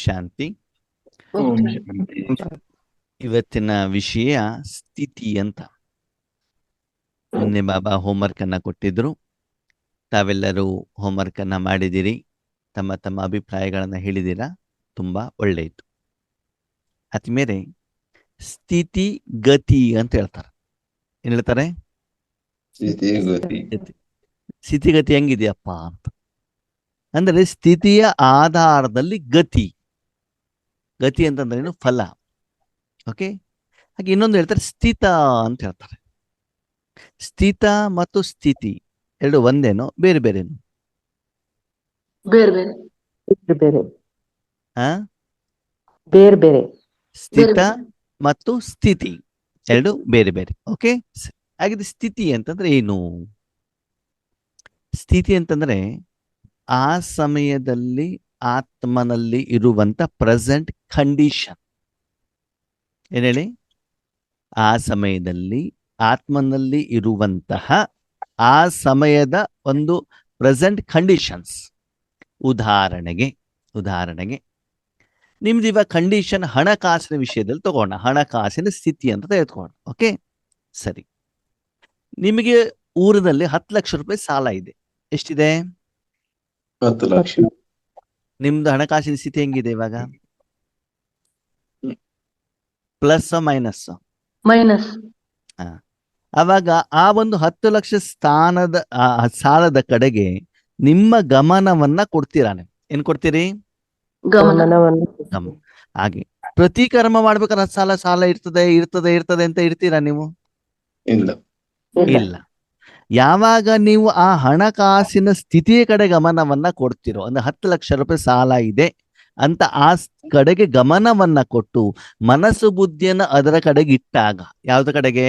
ಶಾಂತಿ. ಓಂ ಶಾಂತಿ. ಇವತ್ತಿನ ವಿಷಯ ಸ್ಥಿತಿ ಅಂತ. ನಿನ್ನೆ ಬಾಬಾ ಹೋಮ್ವರ್ಕ್ ಅನ್ನ ಕೊಟ್ಟಿದ್ರು. ತಾವೆಲ್ಲರೂ ಹೋಮ್ವರ್ಕ್ ಅನ್ನ ಮಾಡಿದಿರಿ, ತಮ್ಮ ತಮ್ಮ ಅಭಿಪ್ರಾಯಗಳನ್ನ ಹೇಳಿದಿರಾ. ತುಂಬಾ ಒಳ್ಳೆಯಿತು. ಆದ್ಮೇಲೆ ಸ್ಥಿತಿ ಗತಿ ಅಂತ ಹೇಳ್ತಾರೆ. ಏನ್ ಹೇಳ್ತಾರೆ? ಸ್ಥಿತಿ ಗತಿ. ಸ್ಥಿತಿಗತಿ ಹೆಂಗಿದೆಯಪ್ಪ ಅಂತ. ಅಂದ್ರೆ ಸ್ಥಿತಿಯ ಆಧಾರದಲ್ಲಿ ಗತಿ. ಗತಿ ಅಂತಂದ್ರೆ ಏನು? ಫಲ. ಓಕೆ. ಹಾಗೆ ಇನ್ನೊಂದು ಹೇಳ್ತಾರೆ ಸ್ಥಿತ ಅಂತ ಹೇಳ್ತಾರೆ. ಸ್ಥಿತ ಮತ್ತು ಸ್ಥಿತಿ ಎರಡು ಒಂದೇನೋ ಬೇರೆ ಬೇರೆನೋ? ಬೇರೆ ಬೇರೆ ಬೇರೆ ಆ ಬೇರೆ ಬೇರೆ ಸ್ಥಿತ ಮತ್ತು ಸ್ಥಿತಿ ಎರಡು ಬೇರೆ ಬೇರೆ. ಓಕೆ. ಹಾಗಿದ್ರೆ ಸ್ಥಿತಿ ಅಂತಂದ್ರೆ ಏನು? ಸ್ಥಿತಿ ಅಂತಂದ್ರೆ ಆ ಸಮಯದಲ್ಲಿ ಆತ್ಮನಲ್ಲಿ ಇರುವಂತ ಪ್ರೆಸೆಂಟ್ ಕಂಡೀಷನ್. ಏನ್ ಹೇಳಿ? ಆ ಸಮಯದಲ್ಲಿ ಆತ್ಮನಲ್ಲಿ ಇರುವಂತಹ ಆ ಸಮಯದ ಒಂದು ಪ್ರೆಸೆಂಟ್ ಕಂಡೀಷನ್ಸ್. ಉದಾಹರಣೆಗೆ ನಿಮ್ದು ಇವಾಗ ಕಂಡೀಷನ್ ಹಣಕಾಸಿನ ವಿಷಯದಲ್ಲಿ ತಗೋಣ. ಹಣಕಾಸಿನ ಸ್ಥಿತಿ ಅಂತ ತೆಗೆದುಕೋಣ. ಓಕೆ, ಸರಿ. ನಿಮಗೆ ಊರಿನಲ್ಲಿ 10 ಲಕ್ಷ ರೂಪಾಯಿ ಸಾಲ ಇದೆ. ಎಷ್ಟಿದೆ? 10 ಲಕ್ಷ. ನಿಮ್ದು ಹಣಕಾಸಿನ ಸ್ಥಿತಿ ಹೆಂಗಿದೆ ಇವಾಗ? Plus minus? ಮೈನಸ್. ಅವಾಗ ಆ ಒಂದು 10 ಲಕ್ಷ ಸ್ಥಾನದ ಸಾಲದ ಕಡೆಗೆ ನಿಮ್ಮ ಗಮನವನ್ನ ಕೊಡ್ತೀರಾ ನೀವು? ಏನ್ ಕೊಡ್ತೀರಿ? ಗಮನವನ್ನು ಹಾಗೆ ಪ್ರತಿ ಕರ್ಮ ಮಾಡ್ಬೇಕಾದ್ರೆ ಸಾಲ ಇರ್ತದೆ ಅಂತ ಇರ್ತೀರಾ ನೀವು? ಇಲ್ಲ. ಯಾವಾಗ ನೀವು ಆ ಹಣಕಾಸಿನ ಸ್ಥಿತಿಯ ಕಡೆ ಗಮನವನ್ನ ಕೊಡ್ತಿರೋ, ಅಂದ್ರೆ 10 ಲಕ್ಷ ರೂಪಾಯಿ ಸಾಲ ಇದೆ ಅಂತ ಆ ಕಡೆಗೆ ಗಮನವನ್ನ ಕೊಟ್ಟು ಮನಸ್ಸು ಬುದ್ಧಿಯನ್ನ ಅದರ ಕಡೆಗೆ ಇಟ್ಟಾಗ, ಯಾವ್ದ ಕಡೆಗೆ?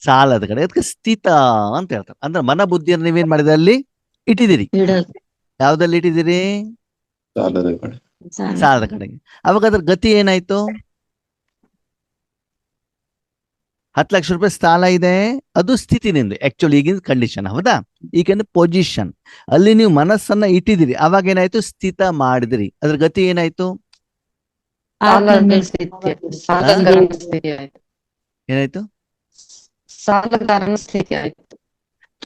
ಸಾಲದ ಕಡೆ. ಅದಕ್ಕೆ ಸ್ಥಿತ ಅಂತ ಹೇಳ್ತಾರೆ. ಅಂದ್ರೆ ಮನ ಬುದ್ಧಿಯನ್ನು ನೀವೇನ್ ಮಾಡಿದ್ರೆ ಅಲ್ಲಿ ಇಟ್ಟಿದ್ದೀರಿ. ಯಾವ್ದಲ್ಲಿ ಇಟ್ಟಿದ್ದೀರಿ? ಸಾಲದ ಕಡೆಗೆ. ಅವಾಗ ಅದ್ರ ಗತಿ ಏನಾಯ್ತು? 10 ಲಕ್ಷ ರೂಪಾಯಿ ಸಾಲ ಇದೆ, ಅದು ಸ್ಥಿತಿ ನಿಂದು ಆಕ್ಚುಲಿ ಈಗಿನ ಕಂಡೀಷನ್. ಹೌದಾ? ಈಗ ಪೊಸಿಷನ್ ಅಲ್ಲಿ ನೀವು ಮನಸ್ಸನ್ನ ಇಟ್ಟಿದಿರಿ. ಅವಾಗ ಏನಾಯ್ತು? ಸ್ಥಿತ ಮಾಡಿದಿರಿ. ಅದ್ರ ಗತಿ ಏನಾಯ್ತು? ಏನಾಯ್ತು?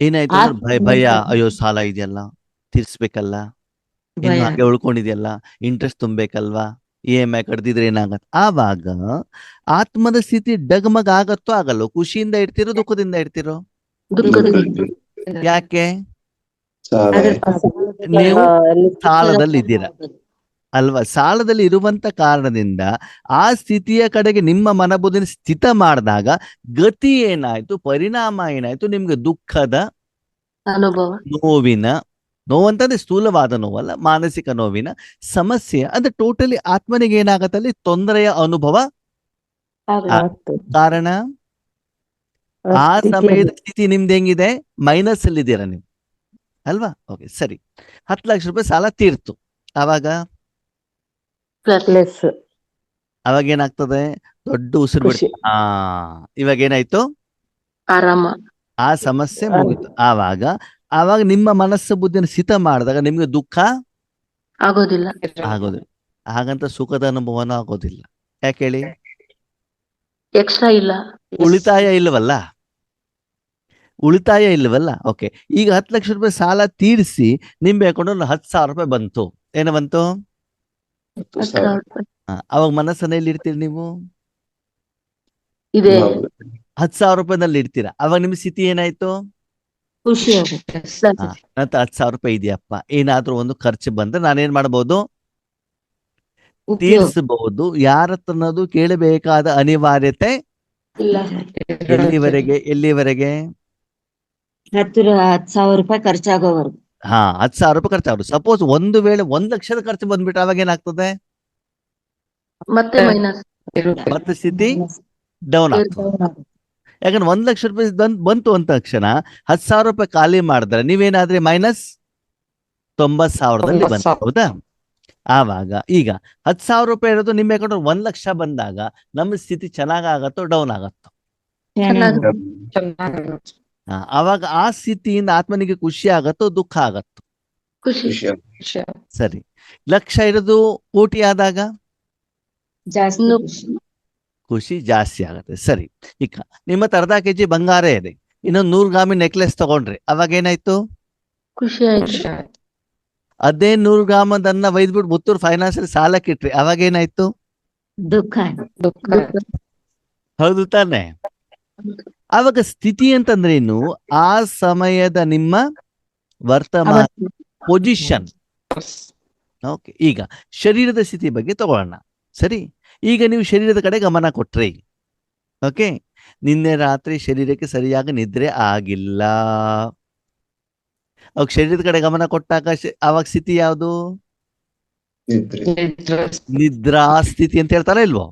ಏನಾಯ್ತು ಅಂದ್ರೆ ಭಯ. ಅಯ್ಯೋ ಸಾಲ ಇದೆಯಲ್ಲ, ತೀರ್ಸ್ಬೇಕಲ್ಲ, ಇನ್ನು ಹಾಗೆ ಉಳ್ಕೊಂಡಿದ್ಯಲ್ಲ, ಇಂಟ್ರೆಸ್ಟ್ ತುಂಬೇಕಲ್ವಾ, EMI ಕಡ್ದಿದ್ರೆ ಏನಾಗತ್ತೆ? ಆವಾಗ ಆತ್ಮದ ಸ್ಥಿತಿ ಡಗಮಗ ಆಗತ್ತೋ ಆಗಲ್ಲೋ? ಖುಷಿಯಿಂದ ಇರ್ತಿರೋ ದುಃಖದಿಂದ ಇರ್ತಿರೋ? ಯಾಕೆ? ನೀವು ಸಾಲದಲ್ಲಿ ಇದ್ದೀರಾ ಅಲ್ವಾ? ಸಾಲದಲ್ಲಿ ಇರುವಂತ ಕಾರಣದಿಂದ ಆ ಸ್ಥಿತಿಯ ಕಡೆಗೆ ನಿಮ್ಮ ಮನಬುದ್ಧಿನ ಸ್ಥಿತ ಮಾಡಿದಾಗ ಗತಿ ಏನಾಯ್ತು? ಪರಿಣಾಮ ಏನಾಯ್ತು? ನಿಮ್ಗೆ ದುಃಖದ ಅನುಭವ, ನೋವಂತಂದ್ರೆ ಸ್ಥೂಲವಾದ ನೋವಲ್ಲ, ಮಾನಸಿಕ ನೋವಿನ ಸಮಸ್ಯೆ. ಅಂದ್ರೆ ಟೋಟಲಿ ಆತ್ಮನಿಗೆ ಏನಾಗತ್ತಲ್ಲಿ ತೊಂದರೆಯ ಅನುಭವ. ಕಾರಣ ಆ ಸಮಯದ ಸ್ಥಿತಿ ನಿಮ್ದು ಹೆಂಗಿದೆ? ಮೈನಸ್ ಅಲ್ಲಿ ಇದ್ದೀರಾ ನೀವು ಅಲ್ವಾ? ಓಕೆ, ಸರಿ. 10 ಲಕ್ಷ ರೂಪಾಯಿ ಸಾಲ ತೀರ್ತು. ಅವಾಗ ಏನಾಗ್ತದೆ? ದೊಡ್ಡ ಉಸಿರು ಬಿಡ್ತು. ಇವಾಗ ಏನಾಯ್ತು? ಆರಾಮ. ಆ ಸಮಸ್ಯೆ ಮುಗಿತು. ಆವಾಗ ನಿಮ್ಮ ಮನಸ್ಸು ಬುದ್ಧಿನ ಸ್ಥಿತ ಮಾಡಿದಾಗ ನಿಮ್ಗೆ ದುಃಖ ಆಗೋದಿಲ್ಲ. ಹಾಗಂತ ಸುಖದ ಅನುಭವನೂ ಆಗೋದಿಲ್ಲ. ಯಾಕೆ ಹೇಳಿ? ಎಕ್ಸ್ಟ್ರಾ ಇಲ್ಲ, ಉಳಿತಾಯ ಇಲ್ಲವಲ್ಲ. ಓಕೆ, ಈಗ 10 ಲಕ್ಷ ರೂಪಾಯಿ ಸಾಲ ತೀರಿಸಿ ನಿಂಬೆ ಹಾಕೊಂಡು 10,000 ರೂಪಾಯಿ ಬಂತು. ಏನು ಬಂತು? ಅವಾಗ ಮನಸ್ಸನ್ನ ಎಲ್ಲಿ ಇಡ್ತೀರಿ ನೀವು? ಇದೆ 10,000 ರೂಪಾಯಿನಲ್ಲಿ ಇಡ್ತೀರಾ. ಅವಾಗ ನಿಮ್ ಸ್ಥಿತಿ ಏನಾಯ್ತು? ಖುಷಿ. ನಂತರ 10,000 ರೂಪಾಯಿ ಇದೆಯಪ್ಪ, ಏನಾದ್ರೂ ಒಂದು ಖರ್ಚು ಬಂದ್ರೆ ನಾನೇನ್ ಮಾಡ್ಬೋದು? ತೀರಿಸಬಹುದು. ಯಾರ ಹತ್ರನದು ಕೇಳಬೇಕಾದ ಅನಿವಾರ್ಯತೆ ಇಲ್ಲ. ಎಲ್ಲಿವರೆಗೆ? 10,000 ರೂಪಾಯಿ ಖರ್ಚಾಗೋವರೆಗೂ. 10,000 ರೂಪಾಯಿ ಖರ್ಚಾಗೋದು. ಸಪೋಸ್ ಒಂದು ವೇಳೆ 1 ಲಕ್ಷದ ಖರ್ಚು ಬಂದ್ಬಿಟ್ಟು ಅವಾಗ ಏನಾಗ್ತದೆ? ಮತ್ತೆ ಮೈನಸ್. ಮತ್ತೆ ಸ್ಥಿತಿ ಡೌನ್ ಆಗ್ತದೆ. ಯಾಕಂದ್ರೆ 1 ಲಕ್ಷ ರೂಪಾಯಿ ಬಂತು ಅಂತ ತಕ್ಷಣ 10,000 ರೂಪಾಯಿ ಖಾಲಿ ಮಾಡಿದ್ರೆ ನೀವೇನಾದ್ರೆ ಮೈನಸ್ 90,000ದಲ್ಲಿ ಬಂತು. ಹೌದಾ? ಆವಾಗ ಈಗ 10,000 ರೂಪಾಯಿ ಇರೋದು ನಿಮ್ಮ ಅಕೌಂಟ್ 1 ಲಕ್ಷ ಬಂದಾಗ ನಮ್ಮ ಸ್ಥಿತಿ ಚೆನ್ನಾಗಾಗತ್ತೋ ಡೌನ್ ಆಗತ್ತೋ? ಆವಾಗ ಆ ಸ್ಥಿತಿಯಿಂದ ಆತ್ಮನಿಗೆ ಖುಷಿ ಆಗತ್ತೋ ದುಃಖ ಆಗತ್ತೋ? ಖುಷಿ. ಖುಷಿ. ಸರಿ. ಲಕ್ಷ ಇರೋದು ಕೋಟಿ ಆದಾಗ ಜಾಸ್ತಿ ಇನ್ನು ಖುಷಿ. ಖುಷಿ ಜಾಸ್ತಿ ಆಗುತ್ತೆ. ಸರಿ. ಈಗ ನಿಮ್ಮ ಹತ್ರ ಅರ್ಧ ಕೆಜಿ ಬಂಗಾರ ಇದೆ, ಇನ್ನೊಂದು 100 ಗ್ರಾಮಿ ನೆಕ್ಲೆಸ್ ತಗೊಂಡ್ರಿ, ಅವಾಗ ಏನಾಯ್ತು? ಖುಷಿ ಆಯ್ತು. ಅದೇ 100 ಗ್ರಾಮದನ್ನ ಒಯ್ದ್ಬಿಟ್ಟು ಪುತ್ತೂರು ಫೈನಾನ್ಸ್ ಅಲ್ಲಿ ಸಾಲಕ್ಕೆ ಇಟ್ರಿ, ಅವಾಗ ಏನಾಯ್ತು? ದುಃಖ. ದುಃಖ. ಹೌದು ತಾನೆ? ಅವಾಗ ಸ್ಥಿತಿ ಅಂತಂದ್ರೇನು? ಆ ಸಮಯದ ನಿಮ್ಮ ವರ್ತಮಾನ ಪೊಸಿಷನ್. ಓಕೆ, ಈಗ ಶರೀರದ ಸ್ಥಿತಿ ಬಗ್ಗೆ ತಗೊಳ್ಳೋಣ. ಸರಿ, ಈಗ ನೀವು ಶರೀರದ ಕಡೆ ಗಮನ ಕೊಟ್ರಿ. ಓಕೆ, ನಿನ್ನೆ ರಾತ್ರಿ ಶರೀರಕ್ಕೆ ಸರಿಯಾಗಿ ನಿದ್ರೆ ಆಗಿಲ್ಲ. ಅವಾಗ ಶರೀರದ ಕಡೆ ಗಮನ ಕೊಟ್ಟಾಗ ಅವಾಗ ಸ್ಥಿತಿ ಯಾವುದು? ನಿದ್ರೆ. ನಿದ್ರಾ ಸ್ಥಿತಿ ಅಂತ ಹೇಳ್ತಾರ ಇಲ್ವೋ?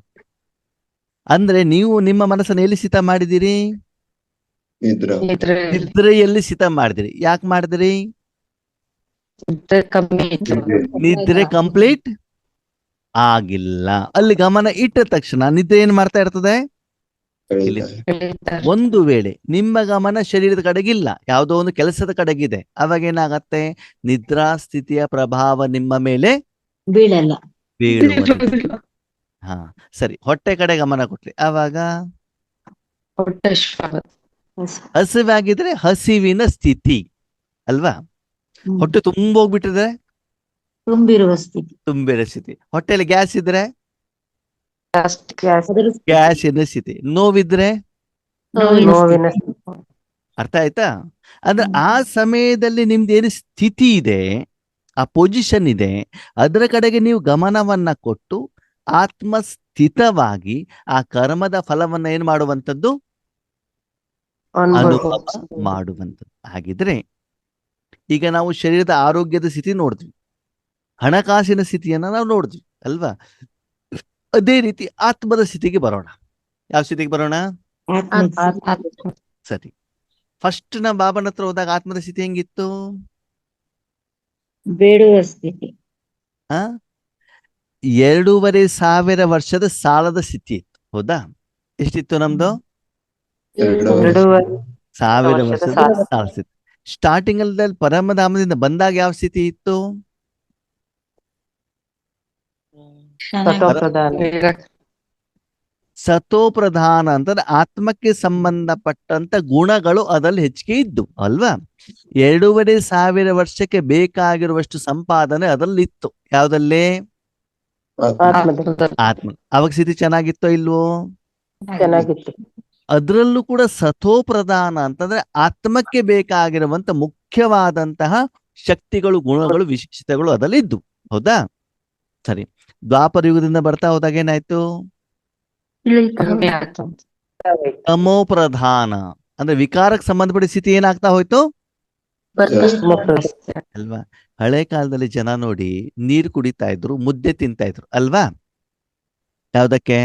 ಅಂದ್ರೆ ನೀವು ನಿಮ್ಮ ಮನಸ್ಸನ್ನು ಎಲ್ಲಿ ಸ್ಥಿತ ಮಾಡಿದಿರಿ? ನಿದ್ರ. ನಿದ್ರೆಯಲ್ಲಿ ಸ್ಥಿತ ಮಾಡಿದಿರಿ. ಯಾಕೆ ಮಾಡಿದಿರಿ? ನಿದ್ರೆ ಕಂಪ್ಲೀಟ್ ಆಗಿಲ್ಲ. ಅಲ್ಲಿ ಗಮನ ಇಟ್ಟ ತಕ್ಷಣ ನಿದ್ರೆ ಏನ್ ಮಾಡ್ತಾ ಇರ್ತದೆ? ಇಲ್ಲಿ ಒಂದು ವೇಳೆ ನಿಮ್ಮ ಗಮನ ಶರೀರದ ಕಡೆಗಿಲ್ಲ, ಯಾವುದೋ ಒಂದು ಕೆಲಸದ ಕಡೆಗಿದೆ, ಅವಾಗ ಏನಾಗತ್ತೆ? ನಿದ್ರಾ ಸ್ಥಿತಿಯ ಪ್ರಭಾವ ನಿಮ್ಮ ಮೇಲೆ ಬೀಳಲ್ಲ. ಬೀಳುವ. ಹಾ, ಸರಿ. ಹೊಟ್ಟೆ ಕಡೆ ಗಮನ ಕೊಟ್ರಿ, ಅವಾಗ ಹಸಿವಾಗಿದ್ರೆ ಹಸಿವಿನ ಸ್ಥಿತಿ ಅಲ್ವಾ? ಹೊಟ್ಟೆ ತುಂಬೋಗ್ಬಿಟ್ಟಿದ್ರೆ ತುಂಬಿರುವ ಸ್ಥಿತಿ. ತುಂಬಿರೋ ಸ್ಥಿತಿ. ಹೊಟ್ಟೆಲಿ ಗ್ಯಾಸ್ ಇದ್ರೆ ಅದರ ಗ್ಯಾಸಿನ ಸ್ಥಿತಿ. ನೋವಿದ್ರೆ ನೋವಿನ ಅರ್ಥ ಆಯ್ತಾ? ಅಂದ್ರೆ ಆ ಸಮಯದಲ್ಲಿ ನಿಮ್ದು ಏನು ಸ್ಥಿತಿ ಇದೆ, ಆ ಪೊಸಿಷನ್ ಇದೆ, ಅದರ ಕಡೆಗೆ ನೀವು ಗಮನವನ್ನ ಕೊಟ್ಟು ಆತ್ಮಸ್ಥಿತವಾಗಿ ಆ ಕರ್ಮದ ಫಲವನ್ನ ಏನ್ ಮಾಡುವಂಥದ್ದು? ಅನುಭವ ಮಾಡುವಂಥದ್ದು. ಹಾಗಿದ್ರೆ ಈಗ ನಾವು ಶರೀರದ ಆರೋಗ್ಯದ ಸ್ಥಿತಿ ನೋಡಿದ್ವಿ, ಹಣಕಾಸಿನ ಸ್ಥಿತಿಯನ್ನ ನಾವು ನೋಡಿದ್ವಿ ಅಲ್ವಾ? ಅದೇ ರೀತಿ ಆತ್ಮದ ಸ್ಥಿತಿಗೆ ಬರೋಣ. ಯಾವ ಸ್ಥಿತಿಗೆ ಬರೋಣ? ಸರಿ. ಫಸ್ಟ್ ನಾ ಬಾಬನ ಹತ್ರ ಹೋದಾಗ ಆತ್ಮದ ಸ್ಥಿತಿ ಹೆಂಗಿತ್ತು? ಬೇಡುವ ಸ್ಥಿತಿ. 2,500 ವರ್ಷದ ಸಾಲದ ಸ್ಥಿತಿ ಇತ್ತು. ಹೌದಾ? ಎಷ್ಟಿತ್ತು ನಮ್ದು? 2,000 ವರ್ಷದ ಸಾಲ ಸ್ಥಿತಿ. ಸ್ಟಾರ್ಟಿಂಗ್ ಅಲ್ಲಿ ಪರಮಧಾಮದಿಂದ ಬಂದಾಗ ಯಾವ ಸ್ಥಿತಿ ಇತ್ತು? ಸತೋಪ್ರಧಾನ ಅಂತಂದ್ರೆ ಆತ್ಮಕ್ಕೆ ಸಂಬಂಧಪಟ್ಟಂತ ಗುಣಗಳು ಅದಲ್ಲಿ ಹೆಚ್ಚಿಗೆ ಇದ್ದು ಅಲ್ವಾ? 2,500 ವರ್ಷಕ್ಕೆ ಬೇಕಾಗಿರುವಷ್ಟು ಸಂಪಾದನೆ ಅದರಲ್ಲಿ ಇತ್ತು. ಯಾವ್ದಲ್ಲಿ? ಆತ್ಮ. ಅವಾಗ ಸ್ಥಿತಿ ಚೆನ್ನಾಗಿತ್ತೋ ಇಲ್ವೋ? ಚೆನ್ನಾಗಿತ್ತು. ಅದರಲ್ಲೂ ಕೂಡ ಸತೋಪ್ರಧಾನ ಅಂತಂದ್ರೆ ಆತ್ಮಕ್ಕೆ ಬೇಕಾಗಿರುವಂತ ಮುಖ್ಯವಾದಂತಹ ಶಕ್ತಿಗಳು, ಗುಣಗಳು, ವಿಶೇಷತೆಗಳು ಅದರಲ್ಲಿ ಇದ್ದು. ಹೌದಾ? ಸರಿ. ದ್ವಾಪರ ಯುಗದಿಂದ ಬರ್ತಾ ಹೋದಾಗ ಏನಾಯ್ತು? ತಮೋ ಪ್ರಧಾನ ಅಂದ್ರೆ ವಿಕಾರಕ್ಕೆ ಸಂಬಂಧಪಟ್ಟ ಸ್ಥಿತಿ ಏನಾಗ್ತಾ ಹೋಯ್ತು ಅಲ್ವಾ? ಹಳೆ ಕಾಲದಲ್ಲಿ ಜನ ನೋಡಿ ನೀರು ಕುಡಿತಾ ಇದ್ರು, ಮುದ್ದೆ ತಿಂತಾ ಇದ್ರು ಅಲ್ವಾ? ಯಾವ್ದಕ್ಕೆ?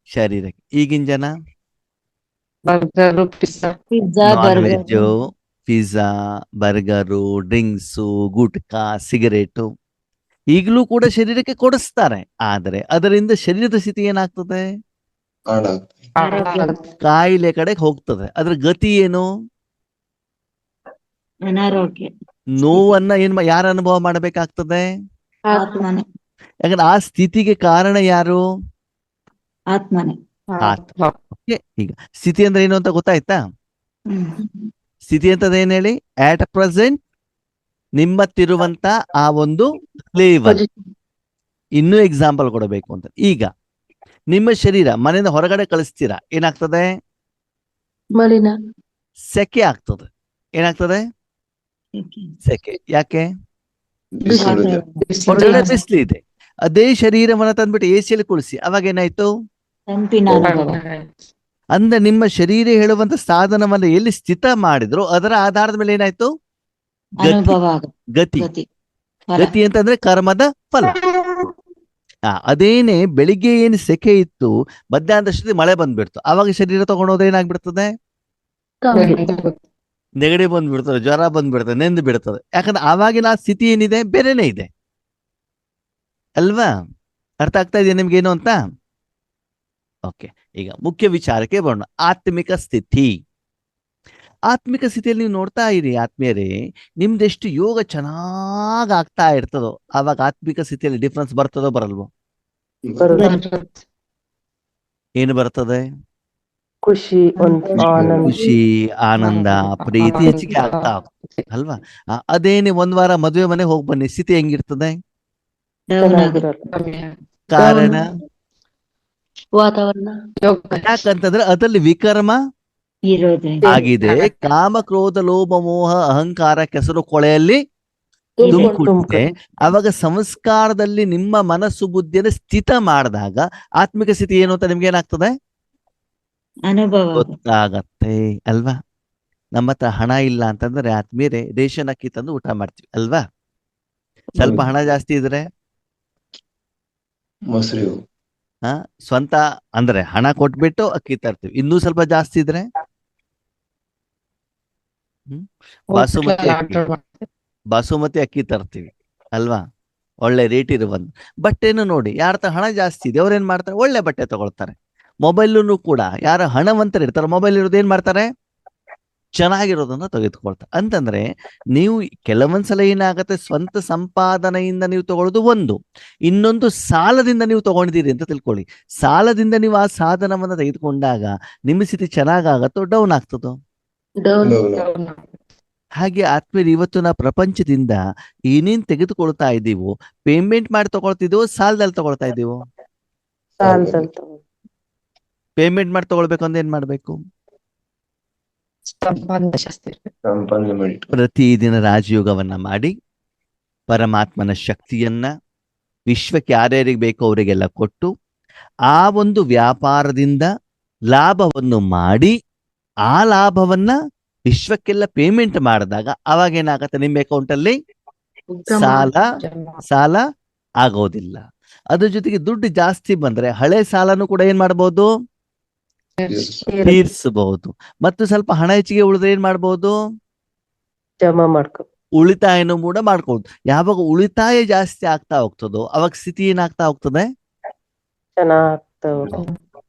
ಶರೀರಕ್ಕೆ. ಈಗಿನ ಜನ non veg, pizza, burger, drinks, gutka, cigarette ಈಗಲೂ ಕೂಡ ಶರೀರಕ್ಕೆ ಕೊಡಿಸ್ತಾರೆ. ಆದರೆ ಅದರಿಂದ ಶರೀರದ ಸ್ಥಿತಿ ಏನಾಗ್ತದೆ? ಕಾಯಿಲೆ ಕಡೆಗೆ ಹೋಗ್ತದೆ. ಅದ್ರ ಗತಿ ಏನು? ಅನಾರೋಗ್ಯ. ನೋವನ್ನ ಯಾರ ಅನುಭವ ಮಾಡಬೇಕಾಗ್ತದೆ? ಆತ್ಮನೆ. ಯಾಕಂದ್ರೆ ಆ ಸ್ಥಿತಿಗೆ ಕಾರಣ ಯಾರು? ಆತ್ಮನೆ. ಆತ್ಮ. ಈಗ ಸ್ಥಿತಿ ಅಂದ್ರೆ ಏನು ಅಂತ ಗೊತ್ತಾಯ್ತಾ? ಸ್ಥಿತಿ ಅಂತದ ಏನ್ ಹೇಳಿ? ಆಟ್ ಪ್ರೆಸೆಂಟ್ ನಿಮ್ಮತ್ತಿರುವಂತ ಆ ಒಂದು ಲೇವಲ್. ಇನ್ನೂ ಎಕ್ಸಾಂಪಲ್ ಕೊಡಬೇಕು ಅಂತ, ಈಗ ನಿಮ್ಮ ಶರೀರ ಮನೆಯಿಂದ ಹೊರಗಡೆ ಕಳಿಸ್ತೀರಾ, ಏನಾಗ್ತದೆ? ಮಲಿನ. ಸೆಕೆ ಆಗ್ತದೆ. ಏನಾಗ್ತದೆ? ಸೆಕೆ. ಯಾಕೆ? ಹೊರಗಡೆ ಬಿಸಿಲು ಇದೆ. ಅದೇ ಶರೀರವನ್ನ ತಂದ್ಬಿಟ್ಟು ಎಸಿಯಲ್ಲಿ ಕುಳಿಸಿ, ಅವಾಗ ಏನಾಯ್ತು? ತಂಪಿನ ಅನುಭವ. ಅಂದ್ರೆ ನಿಮ್ಮ ಶರೀರ ಹೇಳುವಂತ ಸಾಧನವನ್ನ ಎಲ್ಲಿ ಸ್ಥಿತ ಮಾಡಿದ್ರು ಅದರ ಆಧಾರದ ಮೇಲೆ ಏನಾಯ್ತು? ಅನುಭವ. ಗತಿ. ಗತಿ ಅಂತಂದ್ರೆ ಕರ್ಮದ ಫಲ. ಅದೇನೆ ಬೆಳಿಗ್ಗೆ ಏನು ಸೆಕೆ ಇತ್ತು, ಮಧ್ಯಾಹ್ನದಷ್ಟೊತ್ತಿಗೆ ಮಳೆ ಬಂದ್ಬಿಡ್ತು, ಅವಾಗ ಶರೀರ ತಗೊಂಡೋದ್ರೆ ಏನಾಗ್ಬಿಡ್ತದೆ? ನೆಗಡಿ ಬಂದ್ಬಿಡ್ತದೆ, ಜ್ವರ ಬಂದ್ಬಿಡ್ತದೆ, ನೆಂದು ಬಿಡ್ತದೆ. ಯಾಕಂದ್ರೆ ಆವಾಗಿನ ಆ ಸ್ಥಿತಿ ಏನಿದೆ ಬೇರೆನೇ ಇದೆ ಅಲ್ವಾ? ಅರ್ಥ ಆಗ್ತಾ ಇದೆಯಾ ನಿಮ್ಗೇನು ಅಂತ? ಓಕೆ, ಈಗ ಮುಖ್ಯ ವಿಚಾರಕ್ಕೆ ಬರೋಣ. ಆತ್ಮಿಕ ಸ್ಥಿತಿ. ಆತ್ಮಿಕ ಸ್ಥಿತಿಯಲ್ಲಿ ನೀವು ನೋಡ್ತಾ ಇರಿ ಆತ್ಮೀಯರೇ, ನಿಮ್ದೆಷ್ಟು ಯೋಗ ಚೆನ್ನಾಗ್ ಆಗ್ತಾ ಇರ್ತದೋ ಆವಾಗ ಆತ್ಮಿಕ ಸ್ಥಿತಿಯಲ್ಲಿ ಡಿಫ್ರೆನ್ಸ್ ಬರ್ತದೋ ಬರಲ್ವೋ? ಏನು ಬರ್ತದೆ? ಖುಷಿ, ಒಂದು ಆನಂದ. ಖುಷಿ, ಆನಂದ, ಪ್ರೀತಿ ಹೆಚ್ಚಿಗೆ ಆಗ್ತಾ ಹೋಗ್ತದೆ ಅಲ್ವಾ? ಅದೇನೆ ಒಂದ್ ವಾರ ಮದುವೆ ಮನೆ ಹೋಗಿ ಬನ್ನಿ, ಸ್ಥಿತಿ ಹೆಂಗಿರ್ತದೆ? ಡೌನ್ ಆಗುತ್ತೆ. ಚೆನ್ನಾಗಿರಲ್ಲ. ಕಾರಣ ವಾತಾವರಣ. ಯಾಕಂತಂದ್ರೆ ಅದ್ರಲ್ಲಿ ವಿಕರ್ಮ ಇರೋದ್ರಿಂದ ಆಗಿದೆ. ಕಾಮ, ಕ್ರೋಧ, ಲೋಭ, ಮೋಹ, ಅಹಂಕಾರ ಕೆಸರು ಕೊಳೆಯಲ್ಲಿ ತುಂಬಿಕೊಂಡಿದೆ. ಅವಾಗ ಸಂಸ್ಕಾರದಲ್ಲಿ ನಿಮ್ಮ ಮನಸ್ಸು ಬುದ್ಧಿಯನ್ನು ಸ್ಥಿತ ಮಾಡಿದಾಗ ಆತ್ಮಿಕ ಸ್ಥಿತಿ ಏನು ಅಂತ ನಿಮ್ಗೆ ಏನಾಗ್ತದೆ? ಅನುಭವ ಆಗುತ್ತೆ. ಗೊತ್ತಾಗತ್ತೆ ಅಲ್ವಾ? ನಮ್ಮ ಹತ್ರ ಹಣ ಇಲ್ಲ ಅಂತಂದ್ರೆ ಆತ್ಮೀಯರೇ ರೇಷನ್ ಅಕ್ಕಿ ತಂದು ಊಟ ಮಾಡ್ತೀವಿ ಅಲ್ವಾ? ಸ್ವಲ್ಪ ಹಣ ಜಾಸ್ತಿ ಇದ್ರೆ ಮೊಸರು ಸ್ವಂತ ಅಂದ್ರೆ ಹಣ ಕೊಟ್ಬಿಟ್ಟು ಅಕ್ಕಿ ತರ್ತೀವಿ. ಇನ್ನೂ ಸ್ವಲ್ಪ ಜಾಸ್ತಿ ಇದ್ರೆ ಬಾಸುಮತಿ ಅಕ್ಕಿ ತರ್ತೀವಿ ಅಲ್ವಾ? ಒಳ್ಳೆ ರೇಟ್ ಇರುವಂತ ಬಟ್ಟೆನು ನೋಡಿ, ಯಾರ ಹತ್ರ ಹಣ ಜಾಸ್ತಿ ಇದೆ ಅವ್ರೇನ್ ಮಾಡ್ತಾರೆ? ಒಳ್ಳೆ ಬಟ್ಟೆ ತಗೊಳ್ತಾರೆ. ಮೊಬೈಲನ್ನು ಕೂಡ ಯಾರ ಹಣವಂತರು ಇರ್ತಾರೆ, ಮೊಬೈಲ್ ಇರೋದು ಏನ್ ಮಾಡ್ತಾರೆ? ಚೆನ್ನಾಗಿರೋದನ್ನ ತೆಗೆದುಕೊಳ್ತಾರೆ. ಅಂತಂದ್ರೆ ನೀವು ಕೆಲವೊಂದ್ಸಲ ಏನಾಗತ್ತೆ, ಸ್ವಂತ ಸಂಪಾದನೆಯಿಂದ ನೀವು ತಗೊಳ್ಳೋದು ಒಂದು, ಇನ್ನೊಂದು ಸಾಲದಿಂದ ನೀವು ತಗೊಂಡಿದ್ದೀರಿ ಅಂತ ತಿಳ್ಕೊಳ್ಳಿ. ಸಾಲದಿಂದ ನೀವು ಆ ಸಾಧನವನ್ನ ತೆಗೆದುಕೊಂಡಾಗ ನಿಮ್ಮ ಸ್ಥಿತಿ ಚೆನ್ನಾಗಾಗತ್ತೋ ಡೌನ್ ಆಗ್ತದೋ? ಹಾಗೆ ಆತ್ಮೀಯರು, ಇವತ್ತು ನಾವು ಪ್ರಪಂಚದಿಂದ ಏನೇನ್ ತೆಗೆದುಕೊಳ್ತಾ ಇದ್ದೀವೋ ಪೇಮೆಂಟ್ ಮಾಡಿ ತಗೊಳ್ತಿದ್ದೀವೋ ಸಾಲದಲ್ಲಿ ತಗೊಳ್ತಾ ಇದ್ದೀವೋ? ಪೇಮೆಂಟ್ ಮಾಡಿ ತಗೊಳ್ಬೇಕು ಅಂದ್ರೆ ಏನ್ ಮಾಡ್ಬೇಕು? ಸಂಪಾದನೆ ಮಾಡಿ ಪ್ರತಿದಿನ ರಾಜಯೋಗವನ್ನ ಮಾಡಿ ಪರಮಾತ್ಮನ ಶಕ್ತಿಯನ್ನ ವಿಶ್ವಕ್ಕೆ ಯಾರ್ಯಾರಿಗೆ ಬೇಕೋ ಅವರಿಗೆಲ್ಲ ಕೊಟ್ಟು ಆ ಒಂದು ವ್ಯಾಪಾರದಿಂದ ಲಾಭವನ್ನು ಮಾಡಿ ಆ ಲಾಭವನ್ನ ವಿಶ್ವಕ್ಕೆಲ್ಲ ಪೇಮೆಂಟ್ ಮಾಡಿದಾಗ ಅವಾಗ ಏನಾಗತ್ತೆ? ನಿಮ್ಮ ಅಕೌಂಟ್ ಅಲ್ಲಿ ಸಾಲ ಆಗೋದಿಲ್ಲ. ಅದ್ರ ಜೊತೆಗೆ ದುಡ್ಡು ಜಾಸ್ತಿ ಬಂದ್ರೆ ಹಳೆ ಸಾಲನು ಕೂಡ ಏನ್ ಮಾಡ್ಬೋದು? ತೀರ್ಸಬಹುದು. ಮತ್ತು ಸ್ವಲ್ಪ ಹಣ ಹೆಚ್ಚಿಗೆ ಉಳಿದ್ರೆ ಏನ್ ಮಾಡ್ಬೋದು? ಜಮಾ ಮಾಡ್ಕೊ, ಉಳಿತಾಯನೂ ಕೂಡ ಮಾಡ್ಕೊಳ್ದು. ಯಾವಾಗ ಉಳಿತಾಯ ಜಾಸ್ತಿ ಆಗ್ತಾ ಹೋಗ್ತದೋ ಅವಾಗ ಸ್ಥಿತಿ ಏನಾಗ್ತಾ ಹೋಗ್ತದೆ? ಚೆನ್ನಾಗ್ತವೆ.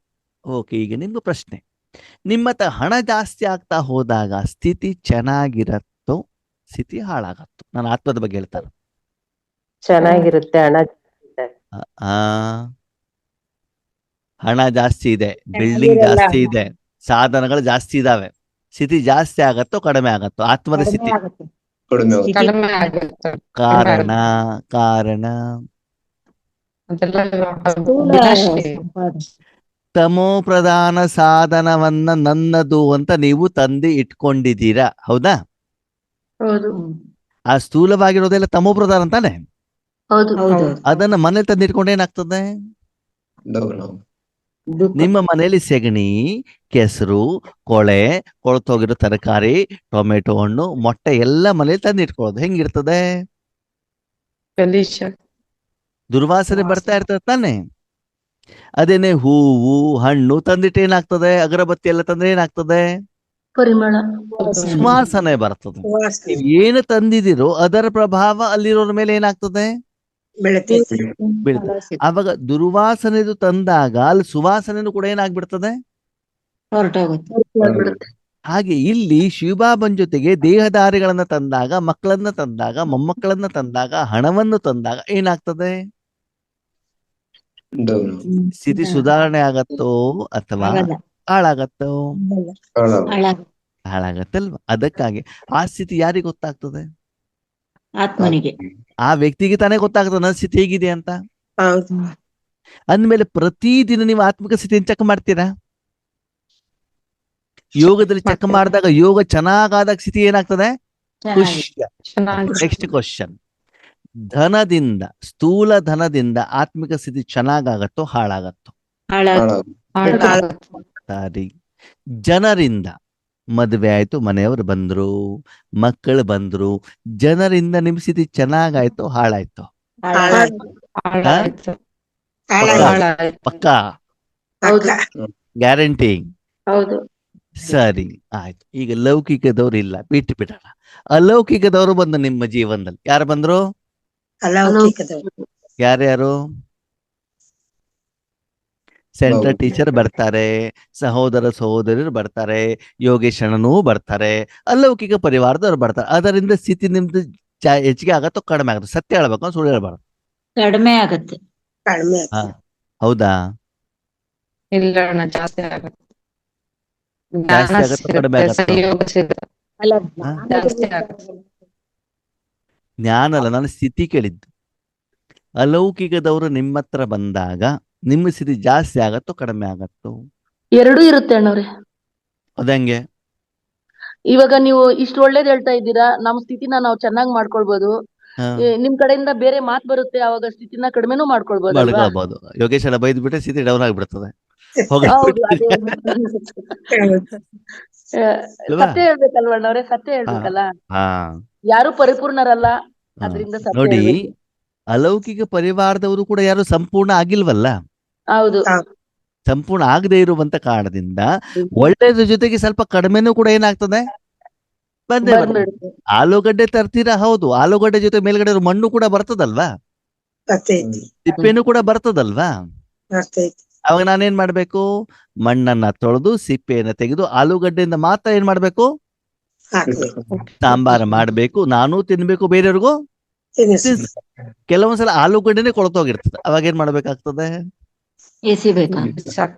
ಓಕೆ, ಈಗ ನಿಮ್ಗೆ ಪ್ರಶ್ನೆ, ನಿಮ್ಮ ಹತ್ರ ಹಣ ಜಾಸ್ತಿ ಆಗ್ತಾ ಹೋದಾಗ ಸ್ಥಿತಿ ಚೆನ್ನಾಗಿರತ್ತೋ ಸ್ಥಿತಿ ಹಾಳಾಗತ್ತೋ? ನಾನು ಆತ್ಮದ ಬಗ್ಗೆ ಹೇಳ್ತಾರೆ. ಚೆನ್ನಾಗಿರುತ್ತೆ. ಹಣ ಜಾಸ್ತಿ ಇದೆ, ಬಿಲ್ಡಿಂಗ್ ಜಾಸ್ತಿ ಇದೆ, ಸಾಧನಗಳು ಜಾಸ್ತಿ ಇದಾವೆ, ಸ್ಥಿತಿ ಜಾಸ್ತಿ ಆಗತ್ತೋ ಕಡಿಮೆ ಆಗತ್ತೋ? ಆತ್ಮದ ಸ್ಥಿತಿ ಕಡಿಮೆ ಆಗುತ್ತೆ. ಕಾರಣ ತಮೋ ಪ್ರಧಾನ ಸಾಧನವನ್ನ ನನ್ನದು ಅಂತ ನೀವು ತಂದು ಇಟ್ಕೊಂಡಿದ್ದೀರಾ, ಹೌದಾ? ಹೌದು ಆ ಸ್ಥೂಲವಾಗಿರೋದೆಲ್ಲ ತಮೋ ಪ್ರಧಾನ ಅಂತಾನೆ. ಹೌದು ಅದನ್ನ ಮನೇಲಿ ತಂದು ಇಟ್ಕೊಂಡು ಏನಾಗ್ತದೆ? ನಿಮ್ಮ ಮನೆಯಲ್ಲಿ ಸೆಗಣಿ, ಕೆಸರು, ಕೊಳ್ತೋಗಿರೋ ತರಕಾರಿ, ಟೊಮೆಟೊ ಹಣ್ಣು, ಮೊಟ್ಟೆ ಎಲ್ಲ ಮನೇಲಿ ತಂದು ಇಟ್ಕೊಳ್ಳೋದು ಹೆಂಗಿರ್ತದೆ? ದುರ್ವಾಸನೆ ಬರ್ತಾ ಇರ್ತದೆ ತಾನೆ. ಅದೇನೆ ಹೂವು ಹಣ್ಣು ತಂದಿಟ್ಟು ಏನಾಗ್ತದೆ? ಅಗರಬತ್ತಿ ಎಲ್ಲ ತಂದ್ರೆ ಏನಾಗ್ತದೆ? ಪರಿಮಳ, ಸುವಾಸನೆ ಬರ್ತದೆ. ನೀವು ಏನು ತಂದಿದಿರೋ ಅದರ ಪ್ರಭಾವ ಅಲ್ಲಿರೋರ ಮೇಲೆ ಏನಾಗ್ತದೆ? ಬೀಳ್ತದೆ. ಆವಾಗ ದುರ್ವಾಸನೆದು ತಂದಾಗ ಅಲ್ಲಿ ಸುವಾಸನೆನೂ ಕೂಡ ಏನಾಗ್ಬಿಡ್ತದೆ? ಹೊರಟೋಗುತ್ತೆ. ಹಾಗೆ ಇಲ್ಲಿ ಶಿವಬಾಬನ್ ಜೊತೆಗೆ ದೇಹಧಾರಿಗಳನ್ನ ತಂದಾಗ, ಮಕ್ಕಳನ್ನ ತಂದಾಗ, ಮೊಮ್ಮಕ್ಕಳನ್ನ ತಂದಾಗ, ಹಣವನ್ನು ತಂದಾಗ ಏನಾಗ್ತದೆ? ಸ್ಥಿತಿ ಸುಧಾರಣೆ ಆಗತ್ತೋ ಅಥವಾ ಹಾಳಾಗತ್ತೋ? ಹಾಳಾಗತ್ತಲ್ವಾ? ಅದಕ್ಕಾಗಿ ಆ ಸ್ಥಿತಿ ಯಾರಿಗೆ ಗೊತ್ತಾಗ್ತದೆ? ಆತ್ಮನಿಗೆ. ಆ ವ್ಯಕ್ತಿಗೆ ತಾನೇ ಗೊತ್ತಾಗ್ತದೆ ನನ್ನ ಸ್ಥಿತಿ ಹೇಗಿದೆ ಅಂತ. ಅಂದ್ಮೇಲೆ ಪ್ರತಿದಿನ ನೀವು ಆತ್ಮಿಕ ಸ್ಥಿತಿಯನ್ನು ಚೆಕ್ ಮಾಡ್ತೀರಾ? ಯೋಗದಲ್ಲಿ ಚೆಕ್ ಮಾಡಿದಾಗ ಯೋಗ ಚೆನ್ನಾಗಾದಾಗ ಸ್ಥಿತಿ ಏನಾಗ್ತದೆ? ನೆಕ್ಸ್ಟ್ ಕ್ವಶನ್, ಧನದಿಂದ, ಸ್ಥೂಲ ಧನದಿಂದ ಆತ್ಮಿಕ ಸ್ಥಿತಿ ಚೆನ್ನಾಗಾಗತ್ತೋ ಹಾಳಾಗತ್ತೋ? ಸರಿ. ಜನರಿಂದ, ಮದುವೆ ಆಯ್ತು, ಮನೆಯವರು ಬಂದ್ರು, ಮಕ್ಕಳು ಬಂದ್ರು, ಜನರಿಂದ ನಿಮ್ ಸ್ಥಿತಿ ಚೆನ್ನಾಗಾಯ್ತು ಹಾಳಾಯ್ತು? ಪಕ್ಕಾ ಗ್ಯಾರಂಟಿ? ಸರಿ, ಆಯ್ತು. ಈಗ ಲೌಕಿಕದವ್ರು ಇಲ್ಲ, ಬಿಟ್ಟು ಬಿಡೋಣ. ಅಲೌಕಿಕದವರು ಬಂದು ನಿಮ್ಮ ಜೀವನದಲ್ಲಿ ಯಾರು ಬಂದ್ರು? ಯಾರ್ಯಾರು? ಸೆಂಟರ್ ಹೌದು. ಟೀಚರ್ ಬರ್ತಾರೆ, ಸಹೋದರ ಸಹೋದರಿಯರು ಬರ್ತಾರೆ, ಯೋಗೇಶ್ ಅಣ್ಣನೂ ಬರ್ತಾರೆ, ಅಲೌಕಿಕ ಪರಿವಾರದವ್ರು ಬರ್ತಾರೆ. ಅದರಿಂದ ಸ್ಥಿತಿ ನಿಮ್ದು ಹೆಚ್ಚಿಗೆ ಆಗತ್ತೋ ಕಡಿಮೆ ಆಗುತ್ತೆ? ಸತ್ಯ ಹೇಳ್ಬೇಕು, ಸುಳ್ಳು ಹೇಳ್ಬಾರ್ದು. ಕಡಿಮೆ ಆಗತ್ತೆ. ಕಡಿಮೆ ಹಾ, ಹೌದಾ? ಇಲ್ಲ ಅಣ್ಣ, ಜಾಸ್ತಿ ಆಗುತ್ತೆ. ಜಾಸ್ತಿ ಜ್ಞಾನ ಆಗತ್ತೋ ಕಡಿಮೆ ಸಿಗುತ್ತೆ, ಆಗತ್ತೋ? ಸಂಯೋಗ ಸಿಗುತ್ತೆ. ಅಲ್ಲ ಹಾ? ಜಾಸ್ತಿ ಆಗುತ್ತೆ. ಜ್ಞಾನ ಅಲ್ಲ, ನಾನು ಸ್ಥಿತಿ ಕೇಳಿದ್ದು. ಅಲೌಕಿಕದವರು ನಿಮ್ಮ ಹತ್ರ ಬಂದಾಗ ನಿಮ್ಮ ಸ್ಥಿತಿ ಜಾಸ್ತಿ ಆಗತ್ತೋ ಕಡಿಮೆ ಆಗತ್ತೋ? ಎರಡೂ ಇರುತ್ತೆ ಅಣ್ಣವ್ರೆ. ಅದಂಗೆ. ಇವಾಗ ನೀವು ಇಷ್ಟು ಒಳ್ಳೇದ್ ಹೇಳ್ತಾ ಇದ್ದೀರಾ, ನಮ್ ಸ್ಥಿತಿನ ನಾವು ಚೆನ್ನಾಗ್ ಮಾಡ್ಕೊಳ್ಬೋದು. ಹಾ, ನಿಮ್ ಕಡೆಯಿಂದ ಬೇರೆ ಮಾತ್ ಬರುತ್ತೆ, ಅವಾಗ ಸ್ಥಿತಿನ ಕಡಿಮೆನೂ ಮಾಡ್ಕೊಳ್ಬೋದಲ್ವಾ? ಮಾಡ್ಕೊಳ್ಬಹುದು. ಯೋಗೇಶ್ ಎಲ್ಲ ಬೈದ್ ಬಿಟ್ರೆ ಸ್ಥಿತಿ ಡೌನ್ ಆಗ್ಬಿಡ್ತದೆ. ಹೋಗ ಹೌದು, ಅದೇ ಅಲ್ವಾ? ಸತ್ಯ ಹೇಳ್ಬೇಕಲ್ವಾ ಅಣ್ಣವ್ರೆ, ಸತ್ಯ ಹೇಳ್ಬೇಕಲ್ಲ. ಹಾ, ಯಾರು ಪರಿಪೂರ್ಣರಲ್ಲ, ಹಾ. ಅದ್ರಿಂದ ಸತ್ಯ ನೋಡಿ, ಹೇಳ್ಬೇಕು. ಅಲೌಕಿಕ ಪರಿವಾರದವರು ಕೂಡ ಯಾರು ಸಂಪೂರ್ಣ ಆಗಿಲ್ವಲ್ಲ. ಹೌದು. ಸಂಪೂರ್ಣ ಆಗದೆ ಇರುವಂತ ಕಾರಣದಿಂದ ಒಳ್ಳೇದ್ರ ಜೊತೆಗೆ ಸ್ವಲ್ಪ ಕಡಿಮೆನೂ ಕೂಡ ಏನಾಗ್ತದೆ, ಬಂದೇ ಬರ್ತದೆ. ಬಂದ್ಬಿಡುತ್ತೆ. ಆಲೂಗಡ್ಡೆ ತರ್ತೀರಾ, ಹೌದು, ಆಲೂಗಡ್ಡೆ ಜೊತೆ ಮೇಲ್ಗಡೆ ಇರೋ ಮಣ್ಣು ಕೂಡ ಬರ್ತದಲ್ವಾ, ಬರ್ತೈತಿ ಸಿಪ್ಪೆನೂ ಕೂಡ ಬರ್ತದಲ್ವಾ. ಬರ್ತೈತಿ. ಅವಾಗ ನಾನೇನ್ ಮಾಡ್ಬೇಕು? ಮಣ್ಣನ್ನ ತೊಳೆದು ಸಿಪ್ಪೆಯನ್ನ ತೆಗೆದು ಆಲೂಗಡ್ಡೆಯಿಂದ ಮಾತ್ರ ಏನ್ ಮಾಡ್ಬೇಕು? ಹಾಕ್ಬೇಕು, ಸಾಂಬಾರ್ ಮಾಡ್ಬೇಕು, ನಾನೂ ತಿನ್ಬೇಕು, ಬೇರೆಯವ್ರಿಗೂ ತಿನ್ನಿಸ್ಬೇಕು. ಕೆಲವೊಂದ್ಸಲ ಆಲೂಗಡ್ಡೆನೆ ಕೊಳ್ತೋಗಿರ್ತದೆ. ಅವಾಗ ಏನ್ ಮಾಡ್ಬೇಕಾಗ್ತದೆ? ಎಸಿಬೇಕಾ?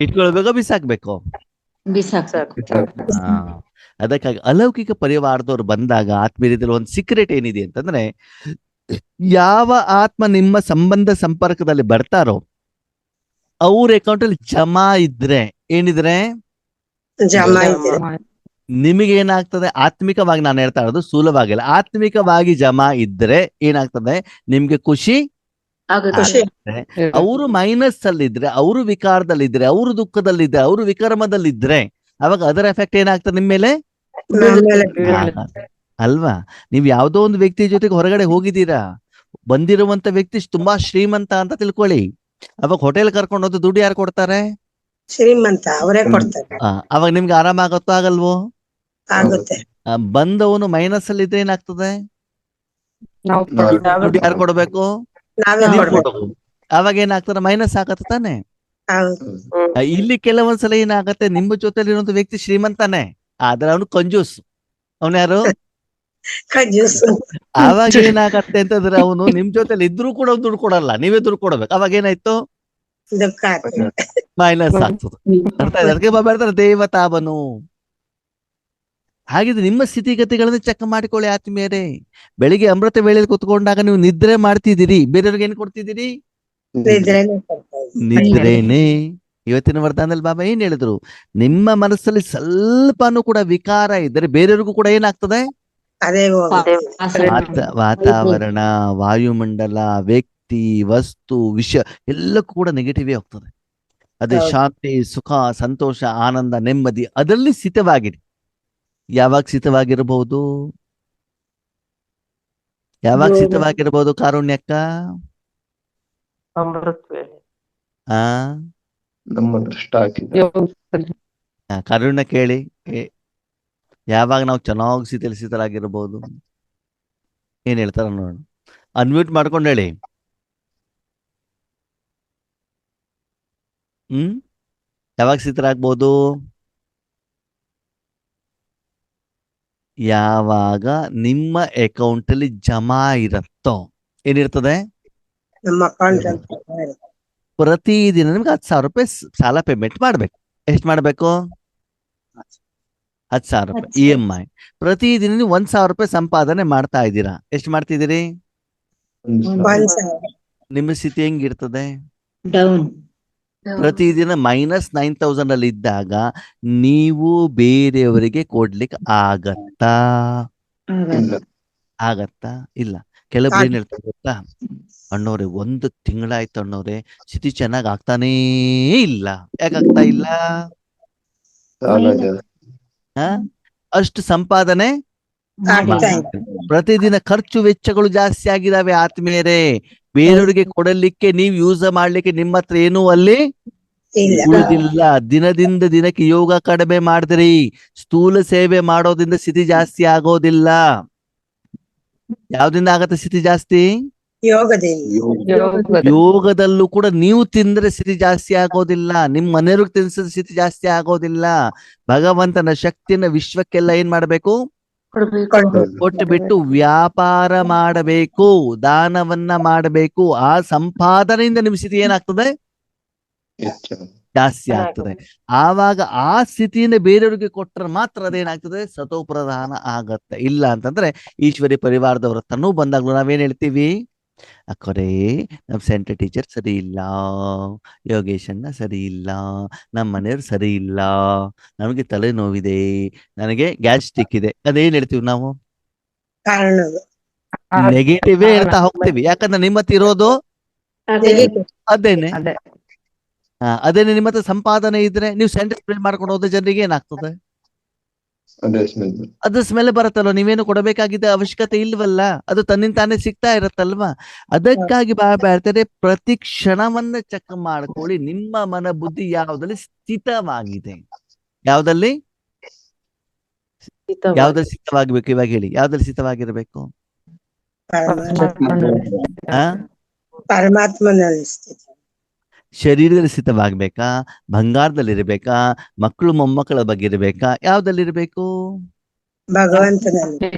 ಇಟ್ಕೊಳ್ಬೇಕೋ ಬಿಸಾಕ್ಬೇಕು? ಬಿಸಾಕ್ಬೇಕು. ಹಾ, ಅದಕ್ಕಾಗಿ ಅಲೌಕಿಕ ಪರಿವಾರದವ್ರು ಬಂದಾಗ ಆತ್ಮೀಯರಲ್ಲಿ ಒಂದು ಸೀಕ್ರೆಟ್ ಏನಿದೆ ಅಂತಂದ್ರೆ, ಯಾವ ಆತ್ಮ ನಿಮ್ಮ ಸಂಬಂಧ ಸಂಪರ್ಕದಲ್ಲಿ ಬರ್ತಾರೋ ಅವ್ರ ಅಕೌಂಟ್ ಅಲ್ಲಿ ಜಮಾ ಇದ್ರೆ, ಏನಿದ್ರೆ ಜಮಾ ಇದೆ. ನಿಮಗೆ ಏನಾಗ್ತದೆ? ಆತ್ಮಿಕವಾಗಿ ನಾನು ಹೇಳ್ತಾ ಇರೋದು, ಸ್ಥೂಲವಾಗಿಲ್ಲ, ಆತ್ಮಿಕವಾಗಿ ಜಮಾ ಇದ್ರೆ ಏನಾಗ್ತದೆ? ನಿಮ್ಗೆ ಖುಷಿ ಆಗುತ್ತೆ. ಖುಷಿ. ಅವರು ಮೈನಸ್ ಅಲ್ಲಿದ್ರೆ, ಅವರು ವಿಕಾರದಲ್ಲಿದ್ರೆ, ಅವರು ದುಃಖದಲ್ಲಿದ್ರೆ, ಅವರು ವಿಕರ್ಮದಲ್ಲಿದ್ರೆ, ಅವಾಗ ಅದರ ಎಫೆಕ್ಟ್ ಏನಾಗ್ತದೆ ನಿಮ್ಮ ಮೇಲೆ? ಆಮೇಲೆ ಅಲ್ವಾ? ನೀವ್ ಯಾವ್ದೋ ಒಂದು ವ್ಯಕ್ತಿ ಜೊತೆಗೆ ಹೊರಗಡೆ ಹೋಗಿದ್ದೀರಾ, ಬಂದಿರುವಂತ ವ್ಯಕ್ತಿ ತುಂಬಾ ಶ್ರೀಮಂತ ಅಂತ ತಿಳ್ಕೊಳ್ಳಿ, ಅವಾಗ ಹೋಟೆಲ್ ಕರ್ಕೊಂಡು ಹೋದ ದುಡ್ಡು ಯಾರು ಕೊಡ್ತಾರೆ? ಶ್ರೀಮಂತ ಅವರೇ ಕೊಡ್ತಾರೆ. ಅವಾಗ ನಿಮ್ಗೆ ಆರಾಮ ಆಗತ್ತೋ ಆಗಲ್ವೋ? ಆಗುತ್ತೆ. ಬಂದವನು ಮೈನಸ್ ಅಲ್ಲಿ ಇದ್ರೆ ಏನಾಗ್ತದೆ? ನಾವು ದುಡ್ಡು ಯಾರು ಕೊಡ್ಬೇಕು? ನಾವೇ ನೀವ್ ಕೊಡ್ಬೇಕು. ಕೊಡ್ಬೇಕು. ಅವಾಗ ಏನಾಗ್ತದೆ? ಮೈನಸ್ ಆಗತ್ತೆ ತಾನೆ. ಹೌದು. ಇಲ್ಲಿ ಕೆಲವೊಂದ್ಸಲ ಏನಾಗತ್ತೆ, ನಿಮ್ಮ ಜೊತೆಲಿ ಇರುವಂತ ವ್ಯಕ್ತಿ ಶ್ರೀಮಂತನೇ, ಆದ್ರೆ ಅವನು ಕಂಜೂಸ್. ಅವನು ಯಾರು? ಜ್ಯೂಸ್. ಅವಾಗ ಏನಾಗತ್ತೆ ಅಂತಂದ್ರೆ, ಅವನು ನಿಮ್ ಜೊತೆಲಿ ಇದ್ರೂ ಕೂಡ ಅವ್ನು ದುಡ್ಡು ಕೊಡಲ್ಲ, ನೀವೇ ದುಡ್ಡು ಕೊಡ್ಬೇಕು. ಅವಾಗ ಏನಾಯ್ತು? ದುಃಖ ಆಗ್ತದೆ. ಮೈನಸ್ ಆಗ್ತದೆ. ಅರ್ಥ ಆಯ್ತಾ? ಅದಕ್ಕೆ ಬರ್ತಾರೆ ದೇವತಾವನು. ಹಾಗಿದ್ರೆ ನಿಮ್ಮ ಸ್ಥಿತಿಗತಿಗಳನ್ನ ಚೆಕ್ ಮಾಡಿಕೊಳ್ಳಿ ಆತ್ಮೀಯರೇ. ಬೆಳಿಗ್ಗೆ ಅಮೃತ ವೇಳೆಯಲ್ಲಿ ಕುತ್ಕೊಂಡಾಗ ನೀವು ನಿದ್ರೆ ಮಾಡ್ತಿದ್ದೀರಿ, ಬೇರೆಯವ್ರಿಗೆ ಏನ್ ಕೊಡ್ತಿದ್ದೀರಿ? ನಿದ್ರೆನೇ ಕೊಡ್ತಾ ಇದೆ. ನಿದ್ರೇನೆ. ಇವತ್ತಿನ ವರದಾನದಲ್ಲಿ ಬಾಬಾ ಏನ್ ಹೇಳಿದ್ರು? ನಿಮ್ಮ ಮನಸ್ಸಲ್ಲಿ ಸ್ವಲ್ಪನೂ ಕೂಡ ವಿಕಾರ ಇದ್ದರೆ ಬೇರೆಯವ್ರಿಗೂ ಕೂಡ ಏನಾಗ್ತದೆ? ಅದೇ ಹೋಗುತ್ತೆ. ವಾತಾವರಣ, ವಾಯುಮಂಡಲ, ವ್ಯಕ್ತಿ, ವಸ್ತು, ವಿಷಯ ಎಲ್ಲಕ್ಕೂ ಕೂಡ ನೆಗೆಟಿವೇ ಹೋಗ್ತದೆ. ಅದೇ ಹೌದು. ಶಾಂತಿ, ಸುಖ, ಸಂತೋಷ, ಆನಂದ, ನೆಮ್ಮದಿ ಅದರಲ್ಲಿ ಸ್ಥಿತವಾಗಿರಿ. ಯಾವಾಗ ಸ್ಥಿತವಾಗಿರಬಹುದು? ಯಾವಾಗ ಸ್ಥಿತವಾಗಿರಬಹುದು ಕಾರುಣ್ಯಕ್ಕ? ಆ ನಮ್ಮ ದೃಷ್ಟ ಹಾಕಿದ ಕಾರುಣ್ಯ ಕೇಳಿ, ಯಾವಾಗ ನಾವು ಚೆನ್ನಾಗಿ ಸ್ಥಿತರಾಗಿರ್ಬೋದು? ಏನ್ ಹೇಳ್ತಾರ ನೋಡೋಣ. ಅನ್ಮ್ಯೂಟ್ ಮಾಡ್ಕೊಂಡು ಹೇಳಿ. ಯಾವಾಗ ಸ್ಥಿತರಾಗ್ಬೋದು? ಯಾವಾಗ ನಿಮ್ಮ ಅಕೌಂಟ್ ಅಲ್ಲಿ ಜಮಾ ಇರತ್ತೋ. ಏನಿರ್ತದೆ? ನಮ್ಮ ಅಕೌಂಟ್ ಅಂತ ಪ್ರತಿದಿನ ನಿಮ್ಗೆ 10,000 ರೂಪಾಯಿ ಸಾಲ ಪೇಮೆಂಟ್ ಮಾಡ್ಬೇಕು. ಎಷ್ಟು ಮಾಡ್ಬೇಕು? 10,000 ರೂಪಾಯಿ EMI. ಪ್ರತಿದಿನ ನೀವು 1,000 ರೂಪಾಯಿ ಸಂಪಾದನೆ ಮಾಡ್ತಾ ಇದ್ದೀರಾ. ಎಷ್ಟು ಮಾಡ್ತಿದ್ದೀರಿ? 1,000. ನಿಮ್ಮ ಸ್ಥಿತಿ ಹೆಂಗಿರ್ತದೆ? ಡೌನ್. ಪ್ರತಿದಿನ -9,000 ಅಲ್ಲಿ ಇದ್ದಾಗ ನೀವು ಬೇರೆಯವರಿಗೆ ಕೊಡ್ಲಿಕ್ಕೆ ಆಗತ್ತಾ? ಆಗತ್ತಾ? ಇಲ್ಲ. ಕೆಲವೊಬ್ರು ಏನ್ ಹೇಳ್ತಾರೆ ಗೊತ್ತಾ? ಅಣ್ಣವ್ರೆ 1 ತಿಂಗಳಾಯ್ತು ಅಣ್ಣವ್ರೆ, ಸ್ಥಿತಿ ಚೆನ್ನಾಗ್ ಆಗ್ತಾನೇ ಇಲ್ಲ. ಯಾಕಾಗ್ತಾ ಇಲ್ಲ? ಅಷ್ಟು ಸಂಪಾದನೆ ಆಗ್ತಾ ಇದೆ. ಪ್ರತಿದಿನ ಖರ್ಚು ವೆಚ್ಚಗಳು ಜಾಸ್ತಿ ಆಗಿದಾವೆ ಆತ್ಮೀಯರೇ. ಬೇರೆಯವರಿಗೆ ಕೊಡಲಿಕ್ಕೆ, ನೀವು ಯೂಸ್ ಮಾಡ್ಲಿಕ್ಕೆ ನಿಮ್ಮ ಹತ್ರ ಏನೂ ಅಲ್ಲಿ ಇಲ್ಲ. ಉಳಿದಿಲ್ಲ. ದಿನದಿಂದ ದಿನಕ್ಕೆ ಯೋಗ ಕಡಿಮೆ ಮಾಡಿದ್ರಿ, ಸ್ಥೂಲ ಸೇವೆ ಮಾಡೋದ್ರಿಂದ ಸ್ಥಿತಿ ಜಾಸ್ತಿ ಆಗೋದಿಲ್ಲ. ಯಾವ್ದಿಂದ ಆಗತ್ತೆ ಸ್ಥಿತಿ ಜಾಸ್ತಿ? ಯೋಗದಿಂದ ಯೋಗದಲ್ಲೂ ಕೂಡ ನೀವು ತಿಂದ್ರೆ ಸ್ಥಿತಿ ಜಾಸ್ತಿ ಆಗೋದಿಲ್ಲ, ನಿಮ್ ಮನೆಯವ್ರಿಗೆ ತಿನ್ಸಿದ ಸ್ಥಿತಿ ಜಾಸ್ತಿ ಆಗೋದಿಲ್ಲ. ಭಗವಂತನ ಶಕ್ತಿಯನ್ನ ವಿಶ್ವಕ್ಕೆಲ್ಲ ಏನ್ ಮಾಡ್ಬೇಕು? ಕೊಟ್ಟು ಬಿಟ್ಟು ವ್ಯಾಪಾರ ಮಾಡಬೇಕು, ದಾನವನ್ನ ಮಾಡಬೇಕು. ಆ ಸಂಪಾದನೆಯಿಂದ ನಿಮ್ ಸ್ಥಿತಿ ಏನಾಗ್ತದೆ? ಹೆಚ್ಚು. ಜಾಸ್ತಿ ಆಗ್ತದೆ. ಆವಾಗ ಆ ಸ್ಥಿತಿಯಿಂದ ಬೇರೆಯವ್ರಿಗೆ ಕೊಟ್ಟರೆ ಮಾತ್ರ ಅದೇನಾಗ್ತದೆ? ಸತೋಪ್ರಧಾನ ಆಗತ್ತೆ. ಇಲ್ಲ ಅಂತಂದ್ರೆ ಈಶ್ವರಿ ಪರಿವಾರದವ್ರ ತನ್ನೂ ಬಂದಾಗ್ಲೂ ನಾವೇನ್ ಹೇಳ್ತೀವಿ? ಅಕ್ಕರೇ ನಮ್ ಸೆಂಟರ್ ಟೀಚರ್ ಸರಿ ಇಲ್ಲ, ಯೋಗೇಶನ್ನ ಸರಿ ಇಲ್ಲ, ನಮ್ಮ ಮನೆಯವ್ರು ಸರಿ ಇಲ್ಲ, ನಮಗೆ ತಲೆನೋವಿದೆ, ನನಗೆ ಗ್ಯಾಸ್ಟ್ರಿಕ್ ಇದೆ. ಅದೇನ್ ಹೇಳ್ತೀವಿ ನಾವು? ಕಾರಣಗಳು ನೆಗೆಟಿವೇ ಹೇಳ್ತಾ ಹೋಗ್ತೀವಿ. ಯಾಕಂದ್ರೆ ನಿಮ್ಮ ಹತ್ರ ಇರೋದು ಅದೇನೆ. ಅದೇನೆ. ನಿಮ್ಮ ಹತ್ರ ಸಂಪಾದನೆ ಇದ್ರೆ ನೀವು ಸೆಂಟರ್ ಸ್ಪ್ರೆಡ್ ಮಾಡ್ಕೊಂಡು ಹೋದ ಜನರಿಗೆ ಏನಾಗ್ತದೆ? ಅದೇ ಸ್ಮೆಲ್. ಅದ್ರ ಸ್ಮೆಲ್ ಬರುತ್ತಲ್ವ, ನೀವೇನು ಕೊಡಬೇಕಾಗಿದ್ದ ಅವಶ್ಯಕತೆ ಇಲ್ವಲ್ಲ, ಅದು ತನ್ನಿಂದ ತಾನೇ ಸಿಗ್ತಾ ಇರತ್ತಲ್ವಾ. ಅದಕ್ಕಾಗಿ ಹೇಳ್ತಾರೆ, ಪ್ರತಿ ಕ್ಷಣವನ್ನ ಚೆಕ್ ಮಾಡ್ಕೊಳ್ಳಿ, ನಿಮ್ಮ ಮನ ಬುದ್ಧಿ ಯಾವ್ದಲ್ಲಿ ಸ್ಥಿತವಾಗಿದೆ. ಯಾವ್ದಲ್ಲಿ ಸ್ಥಿತವಾಗಬೇಕು? ಇವಾಗ ಹೇಳಿ, ಯಾವ್ದಲ್ಲಿ ಸ್ಥಿತವಾಗಿರ್ಬೇಕು? ಪರಮಾತ್ಮನಲ್ಲಿ ಸ್ಥಿತಿ. ಶರೀರದಲ್ಲಿ ಸ್ಥಿತವಾಗ್ಬೇಕಾ? ಬಂಗಾರದಲ್ಲಿರ್ಬೇಕಾ? ಮಕ್ಕಳು ಮೊಮ್ಮಕ್ಕಳ ಬಗ್ಗೆ ಇರ್ಬೇಕಾ? ಯಾವ್ದಲ್ಲಿರ್ಬೇಕು? ಭಗವಂತನಲ್ಲಿ.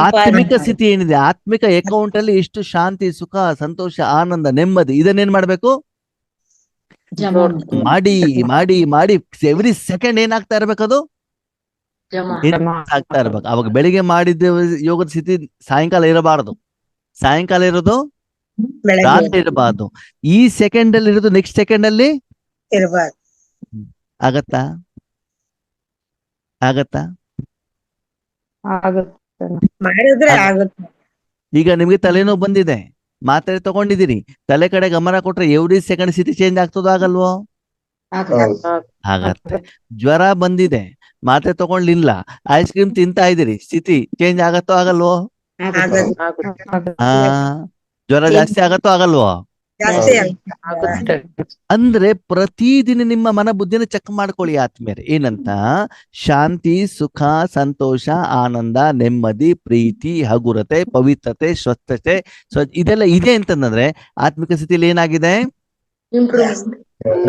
ಆತ್ಮಿಕ ಸ್ಥಿತಿ ಏನಿದೆ, ಆತ್ಮಿಕ ಅಕೌಂಟ್ ಅಲ್ಲಿ ಎಷ್ಟು ಶಾಂತಿ, ಸುಖ, ಸಂತೋಷ, ಆನಂದ, ನೆಮ್ಮದಿ, ಇದನ್ನೇನ್ ಮಾಡ್ಬೇಕು? ಮಾಡಿ ಮಾಡಿ ಮಾಡಿ ಎವ್ರಿ ಸೆಕೆಂಡ್ ಏನಾಗ್ತಾ ಇರ್ಬೇಕದು? ಆಗ್ತಾ ಇರ್ಬೇಕು. ಅವಾಗ ಬೆಳಿಗ್ಗೆ ಮಾಡಿದ ಯೋಗದ ಸ್ಥಿತಿ ಸಾಯಂಕಾಲ ಇರಬಾರದು, ಸಾಯಂಕಾಲ ಇರೋದು ರಾತ್ರಿ ಇರಬಾರ್ದು. ಈ ಸೆಕೆಂಡ್ ಅಲ್ಲಿ ಇರೋದು ನೆಕ್ಸ್ಟ್ ಸೆಕೆಂಡ್ ಅಲ್ಲಿ ಇರಬಾರ್ದು. ಆಗತ್ತಾ? ಆಗತ್ತಾ? ಮಾಡಿದ್ರೆ ಆಗುತ್ತೆ. ಈಗ ನಿಮ್ಗೆ ತಲೆನೋವು ಬಂದಿದೆ, ಮಾತ್ರೆ ತಗೊಂಡಿದ್ದೀರಿ, ತಲೆ ಕಡೆ ಗಮನ ಕೊಟ್ರೆ ಎವ್ರಿ ಸೆಕೆಂಡ್ ಸ್ಥಿತಿ ಚೇಂಜ್ ಆಗ್ತದೋ ಆಗಲ್ವೋ? ಆಗತ್ತೆ. ಜ್ವರ ಬಂದಿದೆ, ಮಾತ್ರೆ ತಗೊಂಡ್ಲಿಲ್ಲ, ಐಸ್ ಕ್ರೀಮ್ ತಿಂತಾ ಇದ್ದೀರಿ, ಸ್ಥಿತಿ ಚೇಂಜ್ ಆಗತ್ತೋ ಆಗಲ್ವೋ? ಜ್ವರ ಜಾಸ್ತಿ ಆಗತ್ತೋ ಆಗಲ್ವೋ? ಅಂದ್ರೆ ಪ್ರತಿದಿನ ನಿಮ್ಮ ಮನ ಬುದ್ಧಿನ ಚೆಕ್ ಮಾಡ್ಕೊಳ್ಳಿ ಆತ್ಮೀಯರೇ. ಏನಂತ? ಶಾಂತಿ, ಸುಖ, ಸಂತೋಷ, ಆನಂದ, ನೆಮ್ಮದಿ, ಪ್ರೀತಿ, ಹಗುರತೆ, ಪವಿತ್ರತೆ, ಸ್ವಚ್ಛತೆ, ಇದೆಲ್ಲ ಇದೆ ಅಂತಂದ್ರೆ ಆತ್ಮಿಕ ಸ್ಥಿತಿಯಲ್ಲಿ ಏನಾಗಿದೆ?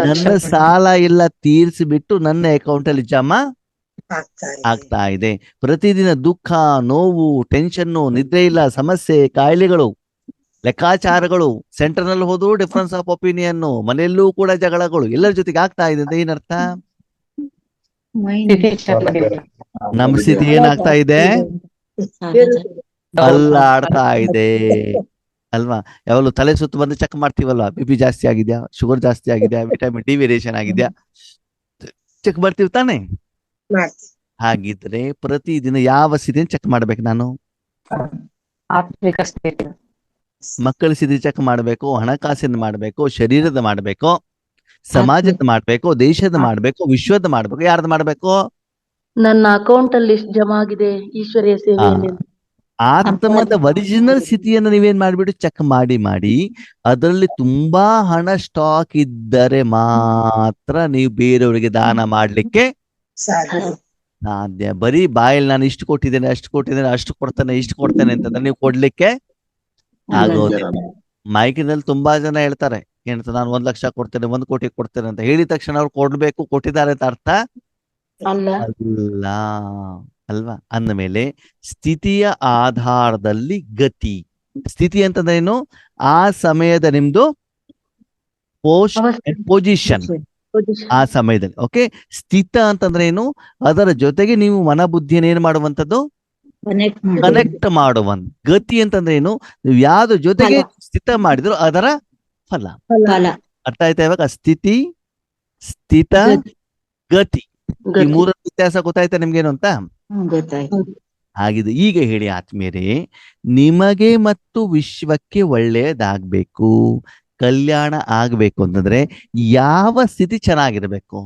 ನನ್ನ ಸಾಲ ಎಲ್ಲ ತೀರಿಸಿಬಿಟ್ಟು ನನ್ನ ಅಕೌಂಟ್ ಅಲ್ಲಿ ಜಮಾ ಆಗ್ತಾ ಇದೆ. ಪ್ರತಿದಿನ ದುಃಖ, ನೋವು, ಟೆನ್ಷನ್ನು, ನಿದ್ರೆ ಇಲ್ಲ, ಸಮಸ್ಯೆ, ಕಾಯಿಲೆಗಳು, ಲೆಕ್ಕಾಚಾರಗಳು, ಸೆಂಟರ್ ನಲ್ಲಿ ಹೋದ್ರು ಡಿಫರೆನ್ಸ್ ಆಫ್ ಒಪಿನಿಯನ್, ಮನೆಯಲ್ಲೂ ಕೂಡ ಜಗಳಗಳು, ಎಲ್ಲರ ಜೊತೆಗೆ ಆಗ್ತಾ ಇದೆ. ಅಂತ ಏನರ್ಥ? ನಮ್ಮ ಸ್ಥಿತಿ ಏನಾಗ್ತಾ ಇದೆ? ಅಲ್ಲಾಡ್ತಾ ಇದೆ ಅಲ್ವಾ? ಯಾವಾಗಲೂ ತಲೆ ಸುತ್ತು ಬಂದು ಚೆಕ್ ಮಾಡ್ತೀವಲ್ವಾ, BP ಜಾಸ್ತಿ ಆಗಿದ್ಯಾ, ಶುಗರ್ ಜಾಸ್ತಿ ಆಗಿದ್ಯಾ, ವಿಟಮಿನ್ ಡಿ ವೇರಿಯೇಷನ್ ಆಗಿದ್ಯಾ, ಚೆಕ್ ಮಾಡ್ತೀವಿ ತಾನೆ? ಹಾಗಿದ್ರೆ ಪ್ರತಿದಿನ ಯಾವ ಸ್ಥಿತಿಯನ್ನು ಚೆಕ್ ಮಾಡ್ಬೇಕು ನಾನು? ಮಕ್ಕಳ ಸ್ಥಿತಿ ಚೆಕ್ ಮಾಡ್ಬೇಕು, ಹಣಕಾಸಿನ ಮಾಡ್ಬೇಕು, ಶರೀರದ ಮಾಡ್ಬೇಕು, ಸಮಾಜದ ಮಾಡ್ಬೇಕು, ದೇಶದ ಮಾಡ್ಬೇಕು, ವಿಶ್ವದ ಮಾಡ್ಬೇಕು. ಯಾರ್ದು ಮಾಡ್ಬೇಕು? ನನ್ನ ಅಕೌಂಟ್ ಅಲ್ಲಿ ಎಷ್ಟು ಜಮಾ ಆಗಿದೆ ಈಶ್ವರಿಯ ಸೇವೆಯಲ್ಲಿ. ಆತ್ಮದ ಒರಿಜಿನಲ್ ಸ್ಥಿತಿಯನ್ನು ನೀವೇನ್ ಮಾಡ್ಬಿಟ್ಟು ಚೆಕ್ ಮಾಡಿ ಮಾಡಿ ಅದರಲ್ಲಿ ತುಂಬಾ ಹಣ ಸ್ಟಾಕ್ ಇದ್ದರೆ ಮಾತ್ರ ನೀವು ಬೇರೆಯವರಿಗೆ ದಾನ ಮಾಡ್ಲಿಕ್ಕೆ ಸಾಧ್ಯ. ಬರೀ ಬಾಯಲ್ಲಿ ನಾನು ಇಷ್ಟು ಕೊಟ್ಟಿದ್ದೇನೆ, ಅಷ್ಟು ಕೊಟ್ಟಿದ್ದೇನೆ, ಅಷ್ಟು ಕೊಡ್ತೇನೆ, ಇಷ್ಟು ಕೊಡ್ತೇನೆ ಅಂತಂದ್ರೆ ನೀವು ಕೊಡ್ಲಿಕ್ಕೆ ಆಗೋದಿಲ್ಲ. ಮೈಕಿನಲ್ಲಿ ತುಂಬಾ ಜನ ಹೇಳ್ತಾರೆ, ಏನಂತ, ನಾನು 1 ಲಕ್ಷ ಕೊಡ್ತೇನೆ, 1 ಕೋಟಿ ಕೊಡ್ತೇನೆ ಅಂತ ಹೇಳಿದ ತಕ್ಷಣ ಅವ್ರು ಕೊಡ್ಬೇಕು, ಕೊಟ್ಟಿದ್ದಾರೆ ಅಂತ ಅರ್ಥ ಅಲ್ಲ ಅಲ್ವಾ? ಅಂದಮೇಲೆ ಸ್ಥಿತಿಯ ಆಧಾರದಲ್ಲಿ ಗತಿ. ಸ್ಥಿತಿ ಅಂತಂದ್ರೆ ಏನು? ಆ ಸಮಯದ ನಿಮ್ದು ಪೊಸಿಷನ್ ಆ ಸಮಯದಲ್ಲಿ. ಓಕೆ, ಸ್ಥಿತ ಅಂತಂದ್ರೆ ಏನು? ಅದರ ಜೊತೆಗೆ ನೀವು ಮನ ಬುದ್ಧಿಯನ್ನು ಏನ್ ಮಾಡುವಂತದ್ದು? ಕನೆಕ್ಟ್ ಮಾಡುವಂತ. ಗತಿ ಅಂತಂದ್ರೆ ಏನು? ನೀವು ಯಾವ್ದು ಜೊತೆಗೆ ಸ್ಥಿತ ಮಾಡಿದ್ರು ಅದರ ಫಲ. ಅರ್ಥ ಆಯ್ತಾ ಇವಾಗ? ಸ್ಥಿತಿ, ಸ್ಥಿತ, ಗತಿ, ಈ ಮೂರ ವ್ಯತ್ಯಾಸ ಗೊತ್ತಾಯ್ತಾ ನಿಮ್ಗೇನು ಅಂತ? ಹಾಗಿದ್ದು ಈಗ ಹೇಳಿ ಆತ್ಮೀಯರೇ, ನಿಮಗೆ ಮತ್ತು ವಿಶ್ವಕ್ಕೆ ಒಳ್ಳೆಯದಾಗ್ಬೇಕು, ಕಲ್ಯಾಣ ಆಗ್ಬೇಕು ಅಂತಂದ್ರೆ ಯಾವ ಸ್ಥಿತಿ ಚೆನ್ನಾಗಿರ್ಬೇಕು?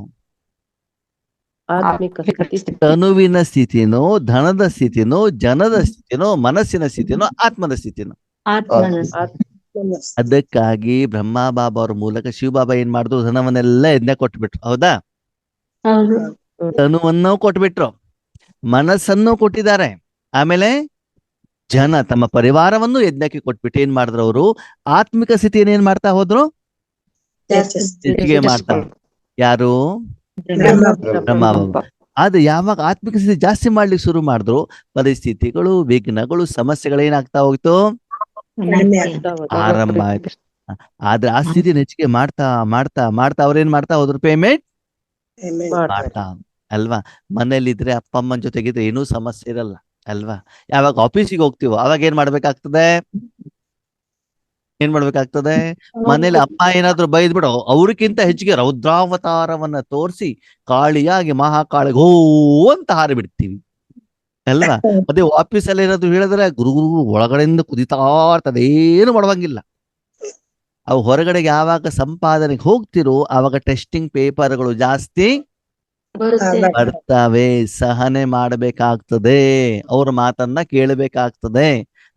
ತನುವಿನ ಸ್ಥಿತಿನೋ, ಧನದ ಸ್ಥಿತಿನೋ, ಜನದ ಸ್ಥಿತಿನೋ, ಮನಸ್ಸಿನ ಸ್ಥಿತಿನೋ, ಆತ್ಮದ ಸ್ಥಿತಿನೋ? ಅದಕ್ಕಾಗಿ ಬ್ರಹ್ಮ ಬಾಬಾ ಅವ್ರ ಮೂಲಕ ಶಿವಬಾಬಾ ಏನ್ ಮಾಡಿದ್ರು? ಧನವನ್ನೆಲ್ಲ ಎದ್ನೆ ಕೊಟ್ಬಿಟ್ರು. ಹೌದಾ? ತನುವನ್ನು ಕೊಟ್ಬಿಟ್ರು, ಮನಸ್ಸನ್ನು ಕೊಟ್ಟಿದ್ದಾರೆ, ಆಮೇಲೆ ಜನ ತಮ್ಮ ಪರಿವಾರವನ್ನು ಯಜ್ಞಕ್ಕೆ ಕೊಟ್ಬಿಟ್ಟು ಏನ್ ಮಾಡಿದ್ರು ಅವರು ಆತ್ಮಿಕ ಸ್ಥಿತಿಯನ್ನು ಏನ್ ಮಾಡ್ತಾ ಹೋದ್ರು, ಹೆಚ್ಚಿಗೆ ಮಾಡ್ತಾ ಹೋದ್ರು. ಯಾರು? ಬ್ರಹ್ಮ ಬಾಬಾ. ಆದ್ರೆ ಯಾವಾಗ ಆತ್ಮಿಕ ಸ್ಥಿತಿ ಜಾಸ್ತಿ ಮಾಡ್ಲಿಕ್ಕೆ ಶುರು ಮಾಡಿದ್ರು, ಪರಿಸ್ಥಿತಿಗಳು, ವಿಘ್ನಗಳು, ಸಮಸ್ಯೆಗಳು ಏನಾಗ್ತಾ ಹೋಯ್ತು, ಆರಂಭ ಆಯ್ತು. ಆದ್ರೆ ಆ ಸ್ಥಿತಿ ಹೆಚ್ಚಿಗೆ ಮಾಡ್ತಾ ಮಾಡ್ತಾ ಮಾಡ್ತಾ ಅವ್ರೇನ್ ಮಾಡ್ತಾ ಹೋದ್ರು, ಪೇಮೆಂಟ್ ಮಾಡ್ತಾ ಅಲ್ವಾ. ಮನೇಲಿ ಇದ್ರೆ ಅಪ್ಪ ಅಮ್ಮನ ಜೊತೆಗಿದ್ರೆ ಏನೂ ಸಮಸ್ಯೆ ಇರಲ್ಲ ಅಲ್ವಾ. ಯಾವಾಗ ಆಫೀಸಿಗೆ ಹೋಗ್ತೀವೋ ಅವಾಗ ಏನ್ ಮಾಡ್ಬೇಕಾಗ್ತದೆ, ಮನೇಲಿ ಅಪ್ಪ ಏನಾದ್ರು ಬೈದ್ ಬಿಡು, ಅವ್ರಿಗಿಂತ ಹೆಚ್ಚಿಗೆ ರೌದ್ರಾವತಾರವನ್ನ ತೋರಿಸಿ ಕಾಳಿಯಾಗಿ ಮಹಾಕಾಳಿಗೆ ಹೋ ಅಂತ ಹಾರಿ ಬಿಡ್ತೀವಿ ಅಲ್ವಾ. ಅದೇ ಆಫೀಸಲ್ಲಿ ಏನಾದ್ರು ಹೇಳಿದ್ರೆ ಗುರು ಒಳಗಡೆಯಿಂದ ಕುದಿತಾ ಇರ್ತದೆ, ಏನು ಮಾಡುವಂಗಿಲ್ಲ. ಅವು ಹೊರಗಡೆಗೆ ಯಾವಾಗ ಸಂಪಾದನೆಗೆ ಹೋಗ್ತಿರೋ ಆವಾಗ ಟೆಸ್ಟಿಂಗ್ ಪೇಪರ್ಗಳು ಜಾಸ್ತಿ ಬರ್ತವೆ, ಸಹನೆ ಮಾಡಬೇಕಾಗ್ತದೆ, ಅವ್ರ ಮಾತನ್ನ ಕೇಳಬೇಕಾಗ್ತದೆ.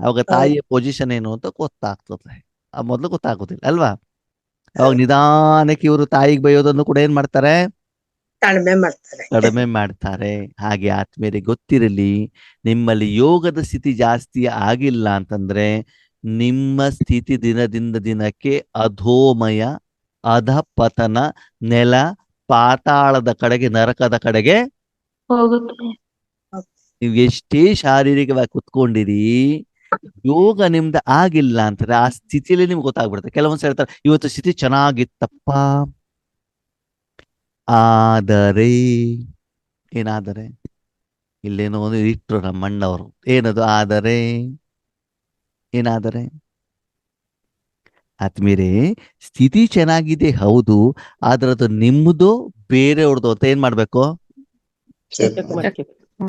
ಅವಾಗ ತಾಯಿಯ ಪೊಸಿಷನ್ ಏನು ಅಂತ ಗೊತ್ತಾಗ್ತದೆ, ಮೊದ್ಲು ಗೊತ್ತಾಗೋದಿಲ್ಲ ಅಲ್ವಾ. ಅವಾಗ ನಿಧಾನಕ್ಕೆ ಇವರು ತಾಯಿಗೆ ಬೈಯೋದನ್ನು ಕೂಡ ಏನ್ ಮಾಡ್ತಾರೆ, ಕಡಿಮೆ ಮಾಡ್ತಾರೆ. ಹಾಗೆ ಆತ್ಮೀಯರಿಗೆ ಗೊತ್ತಿರಲಿ, ನಿಮ್ಮಲ್ಲಿ ಯೋಗದ ಸ್ಥಿತಿ ಜಾಸ್ತಿ ಆಗಿಲ್ಲ ಅಂತಂದ್ರೆ ನಿಮ್ಮ ಸ್ಥಿತಿ ದಿನದಿಂದ ದಿನಕ್ಕೆ ಅಧೋಮಯ, ಅಧಪತನ, ನೆಲ ಪಾತಾಳದ ಕಡೆಗೆ, ನರಕದ ಕಡೆಗೆ ಹೋಗುತ್ತೆ. ನೀವು ಎಷ್ಟೇ ಶಾರೀರಿಕವಾಗಿ ಕುತ್ಕೊಂಡಿರಿ, ಯೋಗ ನಿಮ್ದು ಆಗಿಲ್ಲ ಅಂತಾರೆ ಆ ಸ್ಥಿತಿಯಲ್ಲಿ ನಿಮ್ಗೆ ಗೊತ್ತಾಗ್ಬಿಡುತ್ತೆ. ಕೆಲವೊಂದ್ಸಲ ಹೇಳ್ತಾರೆ ಇವತ್ತು ಸ್ಥಿತಿ ಚೆನ್ನಾಗಿತ್ತಪ್ಪ, ಆದರೆ ಏನಾದರೆ ಇಲ್ಲೇನೋ ಒಂದು ಇಟ್ರು ನಮ್ಮಣ್ಣವರು, ಏನದು ಆದರೆ, ಏನಾದರೆ ಆತ್ಮೀಯರೇ, ಸ್ಥಿತಿ ಚೆನ್ನಾಗಿದೆ ಹೌದು, ಆದ್ರೆ ಅದು ನಿಮ್ಮದು ಬೇರೆಯವ್ರದ್ದು ಅಂತ ಏನ್ ಮಾಡ್ಬೇಕು,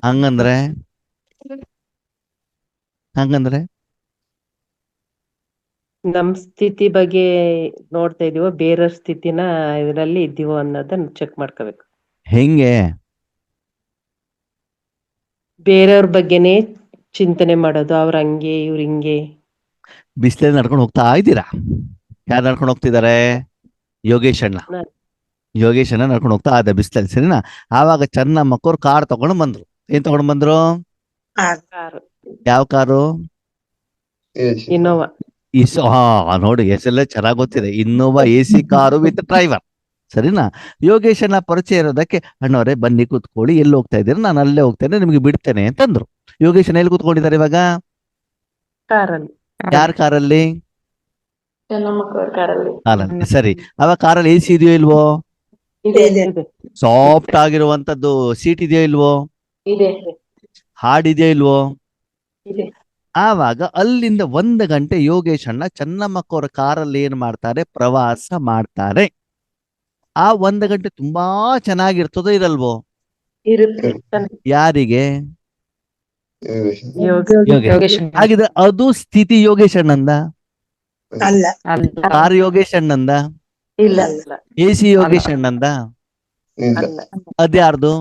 ಹಂಗಂದ್ರೆ ನಮ್ ಸ್ಥಿತಿ ಬಗ್ಗೆ ನೋಡ್ತಾ ಇದೀವೋ ಬೇರೆಯವ್ರ ಸ್ಥಿತಿನ ಇದರಲ್ಲಿ ಇದ್ದೀವೋ ಅನ್ನೋದನ್ನ ಚೆಕ್ ಮಾಡ್ಕೋಬೇಕು. ಹೆಂಗೆ? ಬೇರೆಯವ್ರ ಬಗ್ಗೆನೇ ಚಿಂತನೆ ಮಾಡೋದು, ಅವ್ರ ಹಂಗೆ ಇವ್ರ ಹಿಂಗೆ. ಬಿಸಿಲಲ್ಲಿ ನಡ್ಕೊಂಡು ಹೋಗ್ತಾ ಇದ್ದೀರಾ, ಯಾರು ನಡ್ಕೊಂಡು ಹೋಗ್ತಿದ್ದಾರೆ, ಯೋಗೇಶ್ ಅಣ್ಣ ನಡ್ಕೊಂಡು ಹೋಗ್ತಾ ಇದ್ದ ಬಿಸಿಲಲ್ಲಿ, ಸರಿನಾ. ಆವಾಗ ಚೆನ್ನಮ್ಮಕ್ಕವ್ರು ಕಾರ್ ತಗೊಂಡು ಬಂದ್ರು. ಏನ್ ತಗೊಂಡು ಬಂದ್ರು? ಯಾವ ಕಾರು? ಇನ್ನೋವಾ. ನೋಡಿ ಹೆಸರೆಲ್ಲ ಚೆನ್ನಾಗ್ ಗೊತ್ತಿದೆ, Innova AC car with driver, ಸರಿನಾ. ಯೋಗೇಶನ ಪರಿಚಯ ಇರೋದಕ್ಕೆ ಅಣ್ಣವ್ರೆ ಬನ್ನಿ ಕೂತ್ಕೊಳ್ಳಿ, ಎಲ್ಲಿ ಹೋಗ್ತಾ ಇದ್ದೀರಾ, ನಾನು ಅಲ್ಲೇ ಹೋಗ್ತೇನೆ, ನಿಮ್ಗೆ ಬಿಡ್ತೇನೆ ಅಂತಂದ್ರು. ಯೋಗೇಶನ ಎಲ್ಲಿ ಕೂತ್ಕೊಂಡಿದ್ದಾರೆ ಇವಾಗ? ಕಾರಲ್ಲಿ. ಯಾರ ಕಾರಲ್ಲಿ? ಕಾರಲ್ಲಿ. ಸರಿ, ಅವಾಗ ಕಾರಲ್ಲಿ AC ಇದೆಯೋ ಇಲ್ವೋ? ಸಾಫ್ಟ್ ಆಗಿರುವಂತದ್ದು ಸೀಟ್ ಇದೆಯೋ ಇಲ್ವೋ? ಹಾಡ್ ಇದೆಯೋ ಇಲ್ವೋ? ಆವಾಗ ಅಲ್ಲಿಂದ 1 ಗಂಟೆ ಯೋಗೇಶ್ ಅಣ್ಣ ಚೆನ್ನಮ್ಮಕ್ಕವರ ಕಾರಲ್ಲಿ ಏನ್ ಮಾಡ್ತಾರೆ, ಪ್ರವಾಸ ಮಾಡ್ತಾರೆ. ಆ 1 ಗಂಟೆ ತುಂಬಾ ಚೆನ್ನಾಗಿರ್ತದೋ ಇರಲ್ವೋ? ಯಾರಿಗೆ? ಯೋಗೇಶ್. ಹಾಗಿದ್ರೆ ಅದು ಸ್ಥಿತಿ ಯೋಗೇಶ್ ಅಣ್ಣಂದ, ಕಾರ್ ಯೋಗೇಶ್ ಅಣ್ಣಂದ, AC ಯೋಗೇಶ್ ಅಣ್ಣಂದ, ಅದ್ಯಾರ್ದು?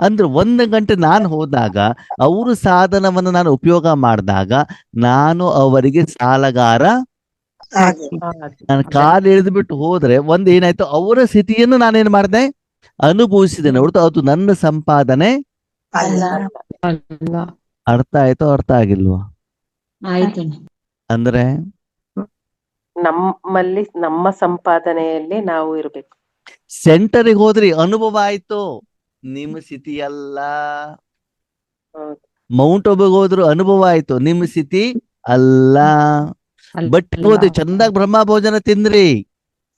ಅಂದ್ರೆ 1 ಗಂಟೆ ನಾನು ಹೋದಾಗ, ಅವರು ಸಾಧನವನ್ನು ನಾನು ಉಪಯೋಗ ಮಾಡಿದಾಗ ನಾನು ಅವರಿಗೆ ಸಾಲಗಾರ. ನಾನು ಕಾಲು ಎಳೆದು ಬಿಟ್ಟು ಹೋದ್ರೆ ಏನಾಯ್ತು, ಅವರ ಸ್ಥಿತಿಯನ್ನು ನಾನೇನ್ ಮಾಡಿದೆ, ಅನುಭವಿಸಿದ್ದೇನೆ ಹೊರತು ಅದು ನನ್ನ ಸಂಪಾದನೆ ಅರ್ಥ ಆಯ್ತೋ ಅರ್ಥ ಆಗಿಲ್ವಾ? ಅಂದ್ರೆ ನಮ್ಮಲ್ಲಿ ನಮ್ಮ ಸಂಪಾದನೆಯಲ್ಲಿ ನಾವು ಇರ್ಬೇಕು. ಸೆಂಟರಿಗೆ ಹೋದ್ರಿ ಅನುಭವ ಆಯ್ತು, ನಿಮ್ಮ ಸ್ಥಿತಿ ಅಲ್ಲ. ಮೌಂಟ್ ಒಬ್ಬಗೆ ಹೋದ್ರು ಅನುಭವ ಆಯ್ತು, ನಿಮ್ಮ ಸ್ಥಿತಿ ಅಲ್ಲ. ಬಟ್ ಹೋದ್ರಿ ಚಂದಾಗಿ ಬ್ರಹ್ಮ ಭೋಜನ ತಿಂದ್ರಿ,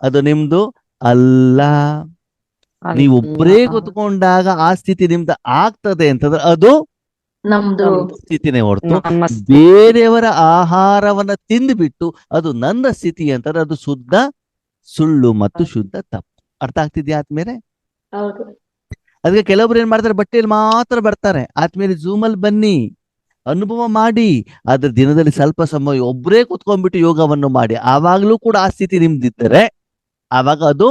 ಅದು ನಿಮ್ದು ಅಲ್ಲ. ನೀವು ಒಬ್ಬರೇ ಕೂತ್ಕೊಂಡಾಗ ಆ ಸ್ಥಿತಿ ನಿಮ್ದು ಆಗ್ತದೆ ಅಂತಂದ್ರೆ ಅದು ನಮ್ದು ಸ್ಥಿತಿನೇ ಹೊರತು ಬೇರೆಯವರ ಆಹಾರವನ್ನ ತಿಂದ್ಬಿಟ್ಟು ಅದು ನನ್ನ ಸ್ಥಿತಿ ಅಂತಂದ್ರೆ ಅದು ಶುದ್ಧ ಸುಳ್ಳು ಮತ್ತು ಶುದ್ಧ ತಪ್ಪು. ಅರ್ಥ ಆಗ್ತಿದ್ಯಾ ಆದ್ಮೇಲೆ? ಅದಕ್ಕೆ ಕೆಲವೊಬ್ರು ಏನ್ ಮಾಡ್ತಾರೆ, ಬಟ್ಟೆಯಲ್ಲಿ ಮಾತ್ರ ಬರ್ತಾರೆ. ಆದ್ಮೇಲೆ ಝೂಮಲ್ಲಿ ಬನ್ನಿ, ಅನುಭವ ಮಾಡಿ, ಆದ್ರೆ ದಿನದಲ್ಲಿ ಸ್ವಲ್ಪ ಸಮಯ ಒಬ್ಬರೇ ಕುತ್ಕೊಂಡ್ಬಿಟ್ಟು ಯೋಗವನ್ನು ಮಾಡಿ. ಆವಾಗ್ಲೂ ಕೂಡ ಆ ಸ್ಥಿತಿ ನಿಮ್ದಿದ್ದರೆ ಆವಾಗ ಅದು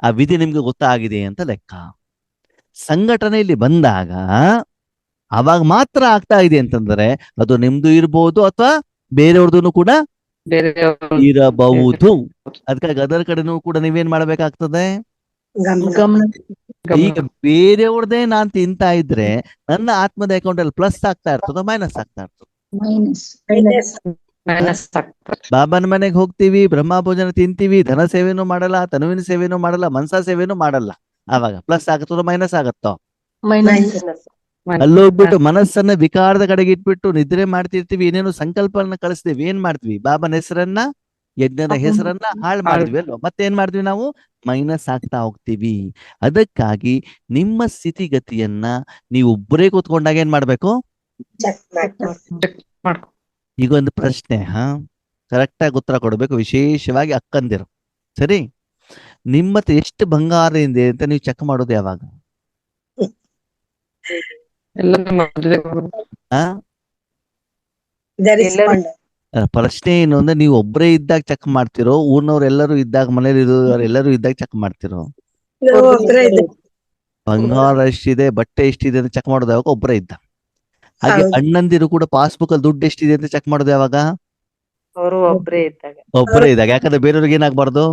ಆ ವಿಧಿ ನಿಮ್ಗೆ ಗೊತ್ತಾಗಿದೆ ಅಂತ ಲೆಕ್ಕ. ಸಂಘಟನೆಯಲ್ಲಿ ಬಂದಾಗ ಅವಾಗ ಮಾತ್ರ ಆಗ್ತಾ ಇದೆ ಅಂತಂದ್ರೆ ಅದು ನಿಮ್ದು ಇರ್ಬೋದು ಅಥವಾ ಬೇರೆಯವ್ರದ್ದು ಕೂಡ ಇರಬಹುದು. ಅದಕ್ಕಾಗಿ ಅದರ ಕಡೆನೂ ಕೂಡ ನೀವೇನ್ ಮಾಡ್ಬೇಕಾಗ್ತದೆ, ಗಮನ ಈಗ ಬೇರೆಯವ್ರದೇ ನಾನ್ ತಿಂತಾ ಇದ್ರೆ ನನ್ನ ಆತ್ಮದ ಅಕೌಂಟ್ ಅಲ್ಲಿ ಪ್ಲಸ್ ಆಗ್ತಾ ಇರ್ತದ ಮೈನಸ್ ಆಗ್ತಾ ಇರ್ತದೆ. ಮೈನಸ್ ಆಗ್ತದೆ. ಬಾಬಾನ ಮನೆಗೆ ಹೋಗ್ತೀವಿ, ಬ್ರಹ್ಮ ಭೋಜನ ತಿಂತೀವಿ, ಧನ ಸೇವೆನೂ ಮಾಡಲ್ಲ, ತನುವಿನ ಸೇವೆನೂ ಮಾಡಲ್ಲ, ಮನಸಾ ಸೇವೆನೂ ಮಾಡಲ್ಲ. ಆವಾಗ ಪ್ಲಸ್ ಆಗತ್ತೋ ಮೈನಸ್ ಆಗತ್ತೋ? ಮೈನಸ್. ಅಲ್ಲೋಗ್ಬಿಟ್ಟು ಮನಸ್ಸನ್ನ ವಿಕಾರದ ಕಡೆಗೆ ಇಟ್ಬಿಟ್ಟು ನಿದ್ರೆ ಮಾಡ್ತಿರ್ತೀವಿ, ಏನೇನು ಸಂಕಲ್ಪನ ಕಳಿಸ್ತೀವಿ, ಏನ್ ಮಾಡ್ತೀವಿ? ಬಾಬನ ಹೆಸರನ್ನ, ಯಜ್ಞದ ಹೆಸರನ್ನ ಹಾಳು ಮಾಡ್ತೀವಿ ಅಲ್ವ? ಮತ್ತೇನ್ ಮಾಡ್ತೀವಿ ನಾವು? ಮೈನಸ್ ಆಗ್ತಾ ಹೋಗ್ತೀವಿ. ಅದಕ್ಕಾಗಿ ನಿಮ್ಮ ಸ್ಥಿತಿಗತಿಯನ್ನ ನೀವು ಒಬ್ಬರೇ ಕೂತ್ಕೊಂಡಾಗ ಏನ್ ಮಾಡ್ಬೇಕು? ಈಗ ಒಂದು ಪ್ರಶ್ನೆ, ಕರೆಕ್ಟ್ ಆಗಿ ಉತ್ತರ ಕೊಡ್ಬೇಕು, ವಿಶೇಷವಾಗಿ ಅಕ್ಕಂದಿರು. ಸರಿ, ನಿಮ್ಮತ್ತೆ ಎಷ್ಟು ಬಂಗಾರ ಇದೆ ಅಂತ ನೀವು ಚೆಕ್ ಮಾಡೋದು ಯಾವಾಗ? ಪ್ರಶ್ನೆ ಏನು ಅಂದ್ರೆ, ನೀವು ಒಬ್ಬರೇ ಇದ್ದಾಗ ಚೆಕ್ ಮಾಡ್ತಿರೋ, ಊರ್ನವ್ರೆಲ್ಲರೂ ಇದ್ದಾಗ, ಮನೇಲಿ ಎಲ್ಲರೂ ಇದ್ದಾಗ ಚೆಕ್ ಮಾಡ್ತಿರೋ? ಬಂಗಾರ ಎಷ್ಟಿದೆ, ಬಟ್ಟೆ ಎಷ್ಟಿದೆ ಅಂತ ಚೆಕ್ ಮಾಡೋದು ಯಾವಾಗ? ಒಬ್ಬರೇ ಇದ್ದ. ಹಾಗೆ ಅಣ್ಣಂದಿರು ಕೂಡ ಪಾಸ್ಬುಕ್ ಅಲ್ಲಿ ದುಡ್ಡು ಎಷ್ಟಿದೆ ಅಂತ ಚೆಕ್ ಮಾಡೋದು ಯಾವಾಗ? ಅವರು ಒಬ್ರೇ ಇದ್ದಾಗ. ಒಬ್ಬರೇ ಇದ್ದಾಗ. ಯಾಕಂದ್ರೆ ಬೇರೆಯವ್ರಿಗೆ ಏನಾಗ್ಬಾರ್ದು?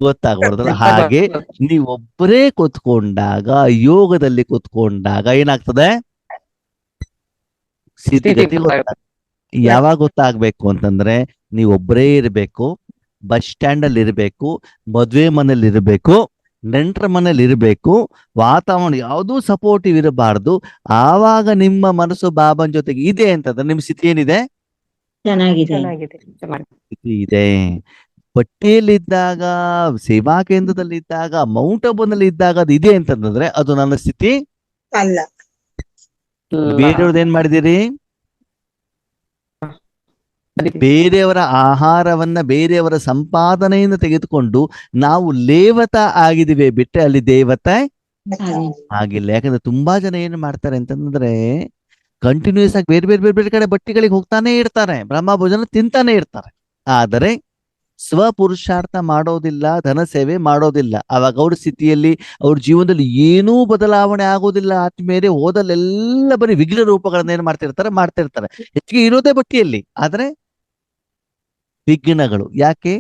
ಗೊತ್ತಾಗ್ಬಾರ್ದಲ್ಲ. ಹಾಗೆ ನೀವು ಒಬ್ಬರೇ ಕೂತ್ಕೊಂಡಾಗ, ಯೋಗದಲ್ಲಿ ಕೂತ್ಕೊಂಡಾಗ ಏನಾಗ್ತದೆ? ಸ್ಥಿತಿಗತಿ ಗೊತ್ತಾಗ್ತದೆ. ಯಾವಾಗ ಗೊತ್ತಾಗ್ಬೇಕು ಅಂತಂದ್ರೆ, ನೀವು ಒಬ್ಬರೇ ಇರ್ಬೇಕು, ಬಸ್ ಸ್ಟ್ಯಾಂಡ್ ಅಲ್ಲಿ ಇರ್ಬೇಕು, ಮದ್ವೆ ಮನೇಲಿ ಇರ್ಬೇಕು, ನೆಂಟರ ಮನೇಲಿ ಇರ್ಬೇಕು, ವಾತಾವರಣ ಯಾವುದೂ ಸಪೋರ್ಟಿವ್ ಇರಬಾರ್ದು. ಆವಾಗ ನಿಮ್ಮ ಮನಸ್ಸು ಬಾಬನ್ ಜೊತೆಗೆ ಇದೆ ಅಂತಂದ್ರೆ ನಿಮ್ ಸ್ಥಿತಿ ಏನಿದೆ? ಚೆನ್ನಾಗಿದೆ. ಸ್ಥಿತಿ ಇದೆ. ಪಟ್ಟಿಯಲ್ಲಿದ್ದಾಗ, ಸೇವಾ ಕೇಂದ್ರದಲ್ಲಿದ್ದಾಗ, ಮೌಂಟ್ ಅಬುನಲ್ಲಿ ಇದ್ದಾಗ ಅದು ಇದೆ ಅಂತಂದ್ರೆ ಅದು ನನ್ನ ಸ್ಥಿತಿ ಅಲ್ಲ. ಬೇರೆಯವ್ರದ್ದು ಏನ್ ಮಾಡಿದಿರಿ? ಬೇರೆಯವರ ಆಹಾರವನ್ನ, ಬೇರೆಯವರ ಸಂಪಾದನೆಯಿಂದ ತೆಗೆದುಕೊಂಡು ನಾವು ಲೇವತ ಆಗಿದಿವೆ ಬಿಟ್ಟರೆ ಅಲ್ಲಿ ದೇವತೆ ಆಗಿಲ್ಲ. ಯಾಕಂದ್ರೆ ತುಂಬಾ ಜನ ಏನ್ ಮಾಡ್ತಾರೆ ಅಂತಂದ್ರೆ, ಕಂಟಿನ್ಯೂಸ್ ಆಗಿ ಬೇರೆ ಬೇರೆ ಬೇರೆ ಬೇರೆ ಕಡೆ ಬಟ್ಟಿಗಳಿಗೆ ಹೋಗ್ತಾನೆ ಇರ್ತಾರೆ, ಬ್ರಹ್ಮ ಭೋಜನ ತಿಂತಾನೆ ಇರ್ತಾರೆ, ಆದರೆ ಸ್ವಪುರುಷಾರ್ಥ ಮಾಡೋದಿಲ್ಲ, ಧನ ಸೇವೆ ಮಾಡೋದಿಲ್ಲ. ಅವಾಗ ಅವ್ರ ಸ್ಥಿತಿಯಲ್ಲಿ, ಅವ್ರ ಜೀವನದಲ್ಲಿ ಏನೂ ಬದಲಾವಣೆ ಆಗೋದಿಲ್ಲ. ಆತ್ಮೀಯರೇ, ಹೋದಲ್ಲೆಲ್ಲ ಬರೀ ವಿಘ್ನ ರೂಪಗಳನ್ನ ಏನ್ ಮಾಡ್ತಿರ್ತಾರೆ. ಹೆಚ್ಚಿಗೆ ಇರೋದೇ ಬಟ್ಟಿಯಲ್ಲಿ, ಆದ್ರೆ ವಿಘ್ನಗಳು. ಯಾಕೆ?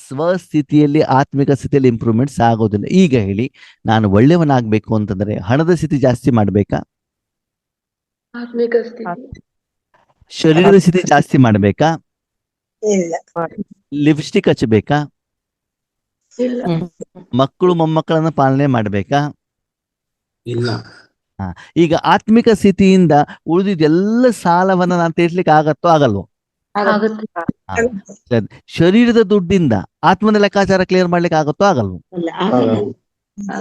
ಸ್ವಸ್ಥಿತಿಯಲ್ಲಿ, ಆತ್ಮಿಕ ಸ್ಥಿತಿಯಲ್ಲಿ ಇಂಪ್ರೂವ್ಮೆಂಟ್ಸ್ ಆಗೋದಿಲ್ಲ. ಈಗ ಹೇಳಿ, ನಾನು ಒಳ್ಳೆಯವನಾಗ್ಬೇಕು ಅಂತಂದ್ರೆ ಹಣದ ಸ್ಥಿತಿ ಜಾಸ್ತಿ ಮಾಡ್ಬೇಕಾ? ಆತ್ಮಿಕ ಸ್ಥಿತಿ. ಶರೀರದ ಸ್ಥಿತಿ ಜಾಸ್ತಿ ಮಾಡ್ಬೇಕಾ? ಇಲ್ಲ. ಲಿಪ್ಸ್ಟಿಕ್ ಹಚ್ಚಬೇಕಾ? ಇಲ್ಲ. ಮಕ್ಕಳು ಮೊಮ್ಮಕ್ಕಳನ್ನ ಪಾಲನೆ ಮಾಡ್ಬೇಕಾ? ಇಲ್ಲ. ಈಗ ಆತ್ಮಿಕ ಸ್ಥಿತಿಯಿಂದ ಉಳಿದಿದ್ದೆಲ್ಲ ಸಾಲವನ್ನ ನಾನು ತೀರ್ಸ್ಲಿಕ್ಕೆ ಆಗತ್ತೋ ಆಗಲ್ವೋ? ಆಗುತ್ತೆ. ಶರೀರದ ದುಡ್ಡಿಂದ ಆತ್ಮನ ಲೆಕ್ಕಾಚಾರ ಕ್ಲಿಯರ್ ಮಾಡ್ಲಿಕ್ಕೆ ಆಗತ್ತೋ ಆಗಲ್ವೋ?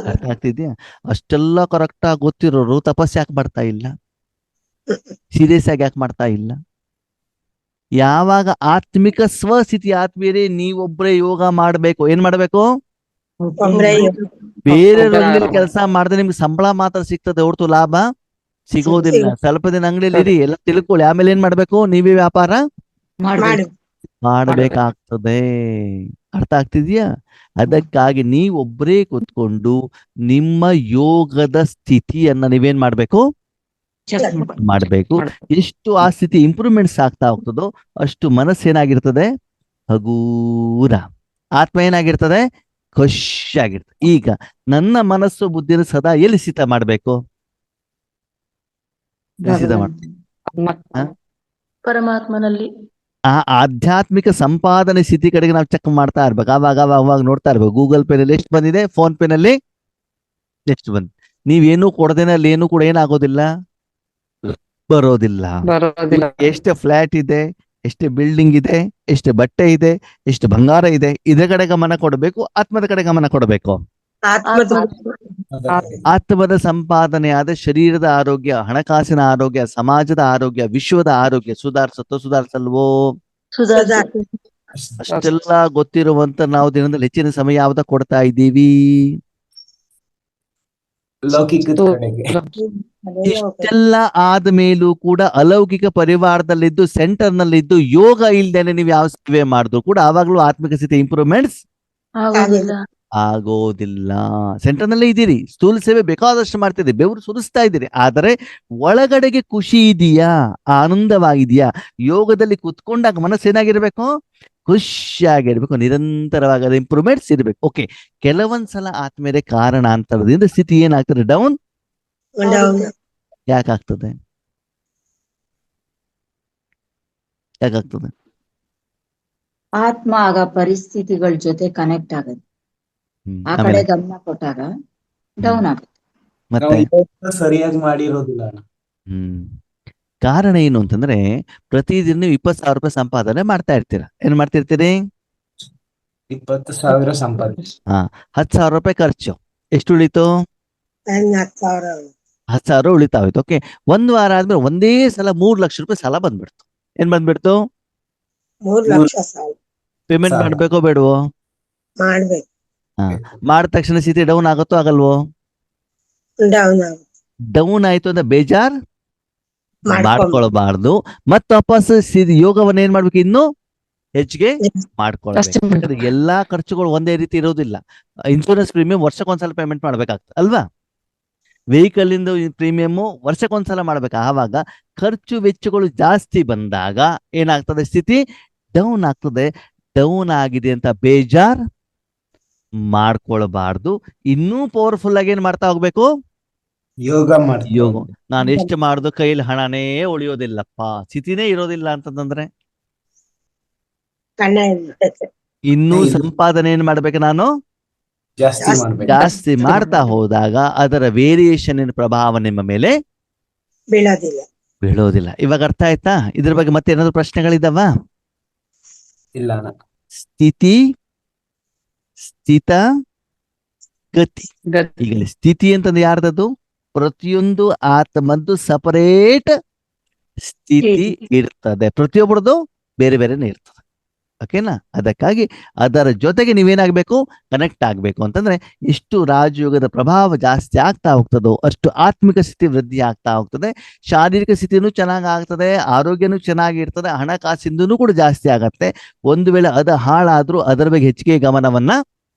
ಅರ್ಥ ಆಗ್ತಿದ್ಯಾ? ಅಷ್ಟೆಲ್ಲ ಕರೆಕ್ಟ್ ಆಗಿ ಗೊತ್ತಿರೋರು ತಪಸ್ ಯಾಕೆ ಮಾಡ್ತಾ ಇಲ್ಲ? ಸೀರಿಯಸ್ ಆಗಿ ಯಾಕೆ ಮಾಡ್ತಾ ಇಲ್ಲ? ಯಾವಾಗ ಆತ್ಮಿಕ ಸ್ವಸ್ಥಿತಿ, ಆತ್ಮೀಯರೇ, ನೀವೊಬ್ಬರೇ ಯೋಗ ಮಾಡ್ಬೇಕು. ಏನ್ ಮಾಡ್ಬೇಕು? ಬೇರೆಯವರಲ್ಲಿ ಕೆಲಸ ಮಾಡಿದ್ರೆ ನಿಮ್ಗೆ ಸಂಬಳ ಮಾತ್ರ ಸಿಗ್ತದೆ, ಹೊರತು ಲಾಭ ಸಿಗೋದಿಲ್ಲ. ಸ್ವಲ್ಪ ದಿನ ಅಂಗಡಿಯಲ್ಲಿ ಇರಿ, ಎಲ್ಲ ತಿಳ್ಕೊಳ್ಳಿ, ಆಮೇಲೆ ಏನ್ ಮಾಡ್ಬೇಕು? ನೀವೇ ವ್ಯಾಪಾರ ಮಾಡ್ಬೇಕಾಗ್ತದೆ. ಅರ್ಥ ಆಗ್ತಿದ್ಯಾ? ಅದಕ್ಕಾಗಿ ನೀವೊಬ್ಬರೇ ಕೂತ್ಕೊಂಡು ನಿಮ್ಮ ಯೋಗದ ಸ್ಥಿತಿಯನ್ನ ನೀವೇನ್ ಮಾಡ್ಬೇಕು? ಮಾಡ್ಬೇಕು. ಎಷ್ಟು ಆ ಸ್ಥಿತಿ ಇಂಪ್ರೂವ್ಮೆಂಟ್ಸ್ ಆಗ್ತಾ ಹೋಗ್ತದೋ ಅಷ್ಟು ಮನಸ್ಸೇನಾಗಿರ್ತದೆ? ಹಗೂರ. ಆತ್ಮ ಏನಾಗಿರ್ತದೆ? ಖುಷಿಯಾಗಿರ್ತದೆ. ಈಗ ನನ್ನ ಮನಸ್ಸು ಬುದ್ಧಿನ ಸದಾ ಎಲ್ಲಿ ಸ್ಥಿತ ಮಾಡ್ಬೇಕು? ಪರಮಾತ್ಮನಲ್ಲಿ. ಆ ಆಧ್ಯಾತ್ಮಿಕ ಸಂಪಾದನೆ ಸ್ಥಿತಿ ಕಡೆಗೆ ನಾವು ಚೆಕ್ ಮಾಡ್ತಾ ಇರ್ಬೇಕು. ಅವಾಗ ನೋಡ್ತಾ ಇರ್ಬೇಕು, ಗೂಗಲ್ ಪೇ ನಲ್ಲಿ ಎಷ್ಟು ಬಂದಿದೆ, ಫೋನ್ ಪೇ ನಲ್ಲಿ ಎಷ್ಟು ಬಂದಿದೆ. ನೀವೇನು ಕೊಡದೇನೆ ಅಲ್ಲಿ ಏನು ಕೂಡ ಏನಾಗೋದಿಲ್ಲ, ಬರೋದಿಲ್ಲ. ಎಷ್ಟು ಫ್ಲಾಟ್ ಇದೆ, ಎಷ್ಟು ಬಿಲ್ಡಿಂಗ್ ಇದೆ, ಎಷ್ಟು ಬಟ್ಟೆ ಇದೆ, ಎಷ್ಟು ಬಂಗಾರ ಇದೆ, ಇದ್ರ ಕಡೆ ಗಮನ ಕೊಡಬೇಕು, ಆತ್ಮದ ಕಡೆ ಗಮನ ಕೊಡಬೇಕು. ಆತ್ಮದ ಸಂಪಾದನೆ ಆದ ಶರೀರದ ಆರೋಗ್ಯ, ಹಣಕಾಸಿನ ಆರೋಗ್ಯ, ಸಮಾಜದ ಆರೋಗ್ಯ, ವಿಶ್ವದ ಆರೋಗ್ಯ ಸುಧಾರಿಸಲ್ವೋ? ಅಷ್ಟೆಲ್ಲ ಗೊತ್ತಿರುವಂತ ನಾವು ದಿನದಲ್ಲಿ ಹೆಚ್ಚಿನ ಸಮಯ ಯಾವ್ದ ಕೊಡ್ತಾ ಇದ್ದೀವಿ? ಇಷ್ಟೆಲ್ಲ ಆದ್ಮೇಲೂ ಕೂಡ ಅಲೌಕಿಕ ಪರಿವಾರದಲ್ಲಿದ್ದು, ಸೆಂಟರ್ ನಲ್ಲಿದ್ದು, ಯೋಗ ಇಲ್ದೇನೆ ನೀವು ಯಾವ ಸೇವೆ ಮಾಡಿದ್ರು ಕೂಡ ಆವಾಗ್ಲೂ ಆತ್ಮಿಕ ಸ್ಥಿತಿ ಇಂಪ್ರೂವ್ಮೆಂಟ್ಸ್ ಆಗೋದಿಲ್ಲ. ಸೆಂಟರ್ ನಲ್ಲೇ ಇದ್ದೀರಿ, ಸ್ಥೂಲ ಸೇವೆ ಬೇಕಾದಷ್ಟು ಮಾಡ್ತಿದ್ದೀರಿ, ಬೆವರು ಸುರಿಸ್ತಾ ಇದ್ದೀರಿ, ಆದರೆ ಒಳಗಡೆಗೆ ಖುಷಿ ಇದೆಯಾ, ಆನಂದವಾಗಿದೆಯಾ? ಯೋಗದಲ್ಲಿ ಕುತ್ಕೊಂಡಾಗ ಮನಸ್ಸು ಏನಾಗಿರ್ಬೇಕು? ಖುಷಿಯಾಗಿರ್ಬೇಕು, ನಿರಂತರವಾಗಿ ಅದು ಇಂಪ್ರೂವ್ಮೆಂಟ್ಸ್ ಇರ್ಬೇಕು. ಓಕೆ, ಕೆಲವೊಂದ್ಸಲ ಆದ್ಮೇಲೆ ಕಾರಣಾಂತರದಿಂದ ಸ್ಥಿತಿ ಏನಾಗ್ತದೆ? ಡೌನ್ ಡೌನ್ ಯಾಕಾಗ್ತದೆ? ಯಾಕಾಗ್ತದೆ? ಆತ್ಮ ಆಗ ಪರಿಸ್ಥಿತಿಗಳ ಜೊತೆ ಕನೆಕ್ಟ್ ಆಗುತ್ತೆ, ಆ ಕಡೆ ಆಮೇಲೆ ಗಮನ ಕೊಟ್ಟಾಗ ಡೌನ್ ಆಗುತ್ತೆ. ಮತ್ತೆ ನಾವು ಯೋಗ ಸರಿಯಾಗಿ ಮಾಡಿರೋದಿಲ್ಲ ಅಣ್ಣ. ಕಾರಣ ಏನು ಅಂತಂದ್ರೆ, ಪ್ರತಿದಿನ ನೀವು 20,000 ರೂಪಾಯಿ ಸಂಪಾದನೆ ಮಾಡ್ತಾ ಇರ್ತೀರ. ಏನ್ ಮಾಡ್ತಿರ್ತೀರಿ? 20,000 ಸಂಪಾದಿಸಿ 10,000 ರೂಪಾಯಿ ಖರ್ಚು. ಎಷ್ಟು ಉಳಿತು? 10,000 10,000 ಉಳಿತಾ ಹೋಯ್ತು. ಓಕೆ, ಒಂದ್ ವಾರ ಆದ್ಮೇಲೆ ಒಂದೇ ಸಲ 3 ಲಕ್ಷ ರೂಪಾಯಿ ಸಾಲ ಬಂದ್ಬಿಡ್ತು. ಏನ್ ಬಂದ್ಬಿಡ್ತು? 3 ಲಕ್ಷ ಸಾಲ ಪೇಮೆಂಟ್ ಸಾಲ. ಮಾಡ್ಬೇಕೋ ಬೇಡವೋ? ಮಾಡ್ಬೇಕು. ಮಾಡಿದ ತಕ್ಷಣ ಸ್ಥಿತಿ ಡೌನ್ ಆಗುತ್ತೋ ಆಗಲ್ವೋ? ಡೌನ್ ಆಗುತ್ತೆ. ಡೌನ್ ಆಯ್ತು ಅಂತ ಬೇಜಾರ್ ಮಾಡ್ಕೊಂಬ ಮಾಡ್ಕೊಳ್ಬಾರ್ದು. ಮತ್ತ ವಾಪಸ್ ಯೋಗವನ್ನ ಏನ್ ಮಾಡ್ಬೇಕು? ಇನ್ನು ಹೆಚ್ಚಿಗೆ ಮಾಡ್ಕೊಳ್ಬೇಕು. ಜಾಸ್ತಿ ಮಾಡ್ಬೇಕು. ಯಾಕಂದ್ರೆ ಎಲ್ಲಾ ಖರ್ಚುಗಳು ಒಂದೇ ರೀತಿ ಇರೋದಿಲ್ಲ. ಇನ್ಶೂರೆನ್ಸ್ ಪ್ರೀಮಿಯಂ ವರ್ಷಕ್ಕೊಂದ್ಸಲ ಪೇಮೆಂಟ್ ಮಾಡ್ಬೇಕಾಗ್ತದೆ ಅಲ್ವಾ? ವೆಹಿಕಲ್ ಇಂದ ಪ್ರೀಮಿಯಮ್ ವರ್ಷಕ್ಕೊಂದ್ಸಲ ಮಾಡ್ಬೇಕು. ಆವಾಗ ಖರ್ಚು ವೆಚ್ಚಗಳು ಜಾಸ್ತಿ ಬಂದಾಗ ಏನಾಗ್ತದೆ? ಸ್ಥಿತಿ ಡೌನ್ ಆಗ್ತದೆ. ಡೌನ್ ಆಗಿದೆ ಅಂತ ಬೇಜಾರ್ ಮಾಡ್ಕೊಳ್ಬಾರ್ದು. ಇನ್ನೂ ಪವರ್ಫುಲ್ ಆಗಿ ಏನ್ ಮಾಡ್ತಾ ಹೋಗ್ಬೇಕು? ಯೋಗ ಮಾಡ್ತೀವಿ. ಯೋಗ. ನಾನು ಎಷ್ಟು ಮಾಡುದು ಕೈಲಿ ಹಣನೇ ಉಳಿಯೋದಿಲ್ಲಪ್ಪ, ಸ್ಥಿತಿನೇ ಇರೋದಿಲ್ಲ ಅಂತಂದ್ರೆ ಕಣ್ಣ ಇರ್ತೈತೆ. ಇನ್ನೂ ಇಲ್ಲ. ಸಂಪಾದನೆ ಏನ್ ಮಾಡ್ಬೇಕು? ನಾನು ಜಾಸ್ತಿ ಮಾಡ್ಬೇಕು. ಜಾಸ್ತಿ ಮಾಡ್ತಾ ಹೋದಾಗ ಅದರ ವೇರಿಯೇಷನ್ ಪ್ರಭಾವ ನಿಮ್ಮ ಮೇಲೆ ಬೀಳೋದಿಲ್ಲ. ಬೀಳೋದಿಲ್ಲ. ಇವಾಗ ಅರ್ಥ ಆಯ್ತಾ? ಇದ್ರ ಬಗ್ಗೆ ಮತ್ತೆ ಏನಾದ್ರು ಪ್ರಶ್ನೆಗಳಿದಾವ? ಇಲ್ಲ ಅಣ್ಣ. ಸ್ಥಿತಿ, ಸ್ಥಿತ, ಗತಿ. ಗತಿ. ಈಗ ಸ್ಥಿತಿ ಅಂತಂದ್ರೆ ಯಾರ್ದದು? ಪ್ರತಿಯೊಂದು ಆತ್ಮದ್ದು ಸಪರೇಟ್ ಸ್ಥಿತಿ ಇರ್ತದೆ. ಪ್ರತಿಯೊಬ್ಬರದು ಬೇರೆ ಬೇರೆನೆ ಇರ್ತದೆ. ಓಕೆನಾ? ಅದಕ್ಕಾಗಿ ಅದರ ಜೊತೆಗೆ ನೀವೇನಾಗ್ಬೇಕು? ಕನೆಕ್ಟ್ ಆಗ್ಬೇಕು. ಅಂತಂದ್ರೆ ಎಷ್ಟು ರಾಜಯೋಗದ ಪ್ರಭಾವ ಜಾಸ್ತಿ ಆಗ್ತಾ ಹೋಗ್ತದೋ ಅಷ್ಟು ಆತ್ಮಿಕ ಸ್ಥಿತಿ ವೃದ್ಧಿ ಆಗ್ತಾ ಹೋಗ್ತದೆ. ಶಾರೀರಿಕ ಸ್ಥಿತಿನೂ ಚೆನ್ನಾಗಿ ಆಗ್ತದೆ, ಆರೋಗ್ಯನೂ ಚೆನ್ನಾಗಿರ್ತದೆ, ಹಣಕಾಸಿಂದೂ ಕೂಡ ಜಾಸ್ತಿ ಆಗತ್ತೆ. ಒಂದು ವೇಳೆ ಅದು ಹಾಳಾದ್ರೂ ಅದರ ಬಗ್ಗೆ ಹೆಚ್ಚಿಗೆ ಗಮನವನ್ನ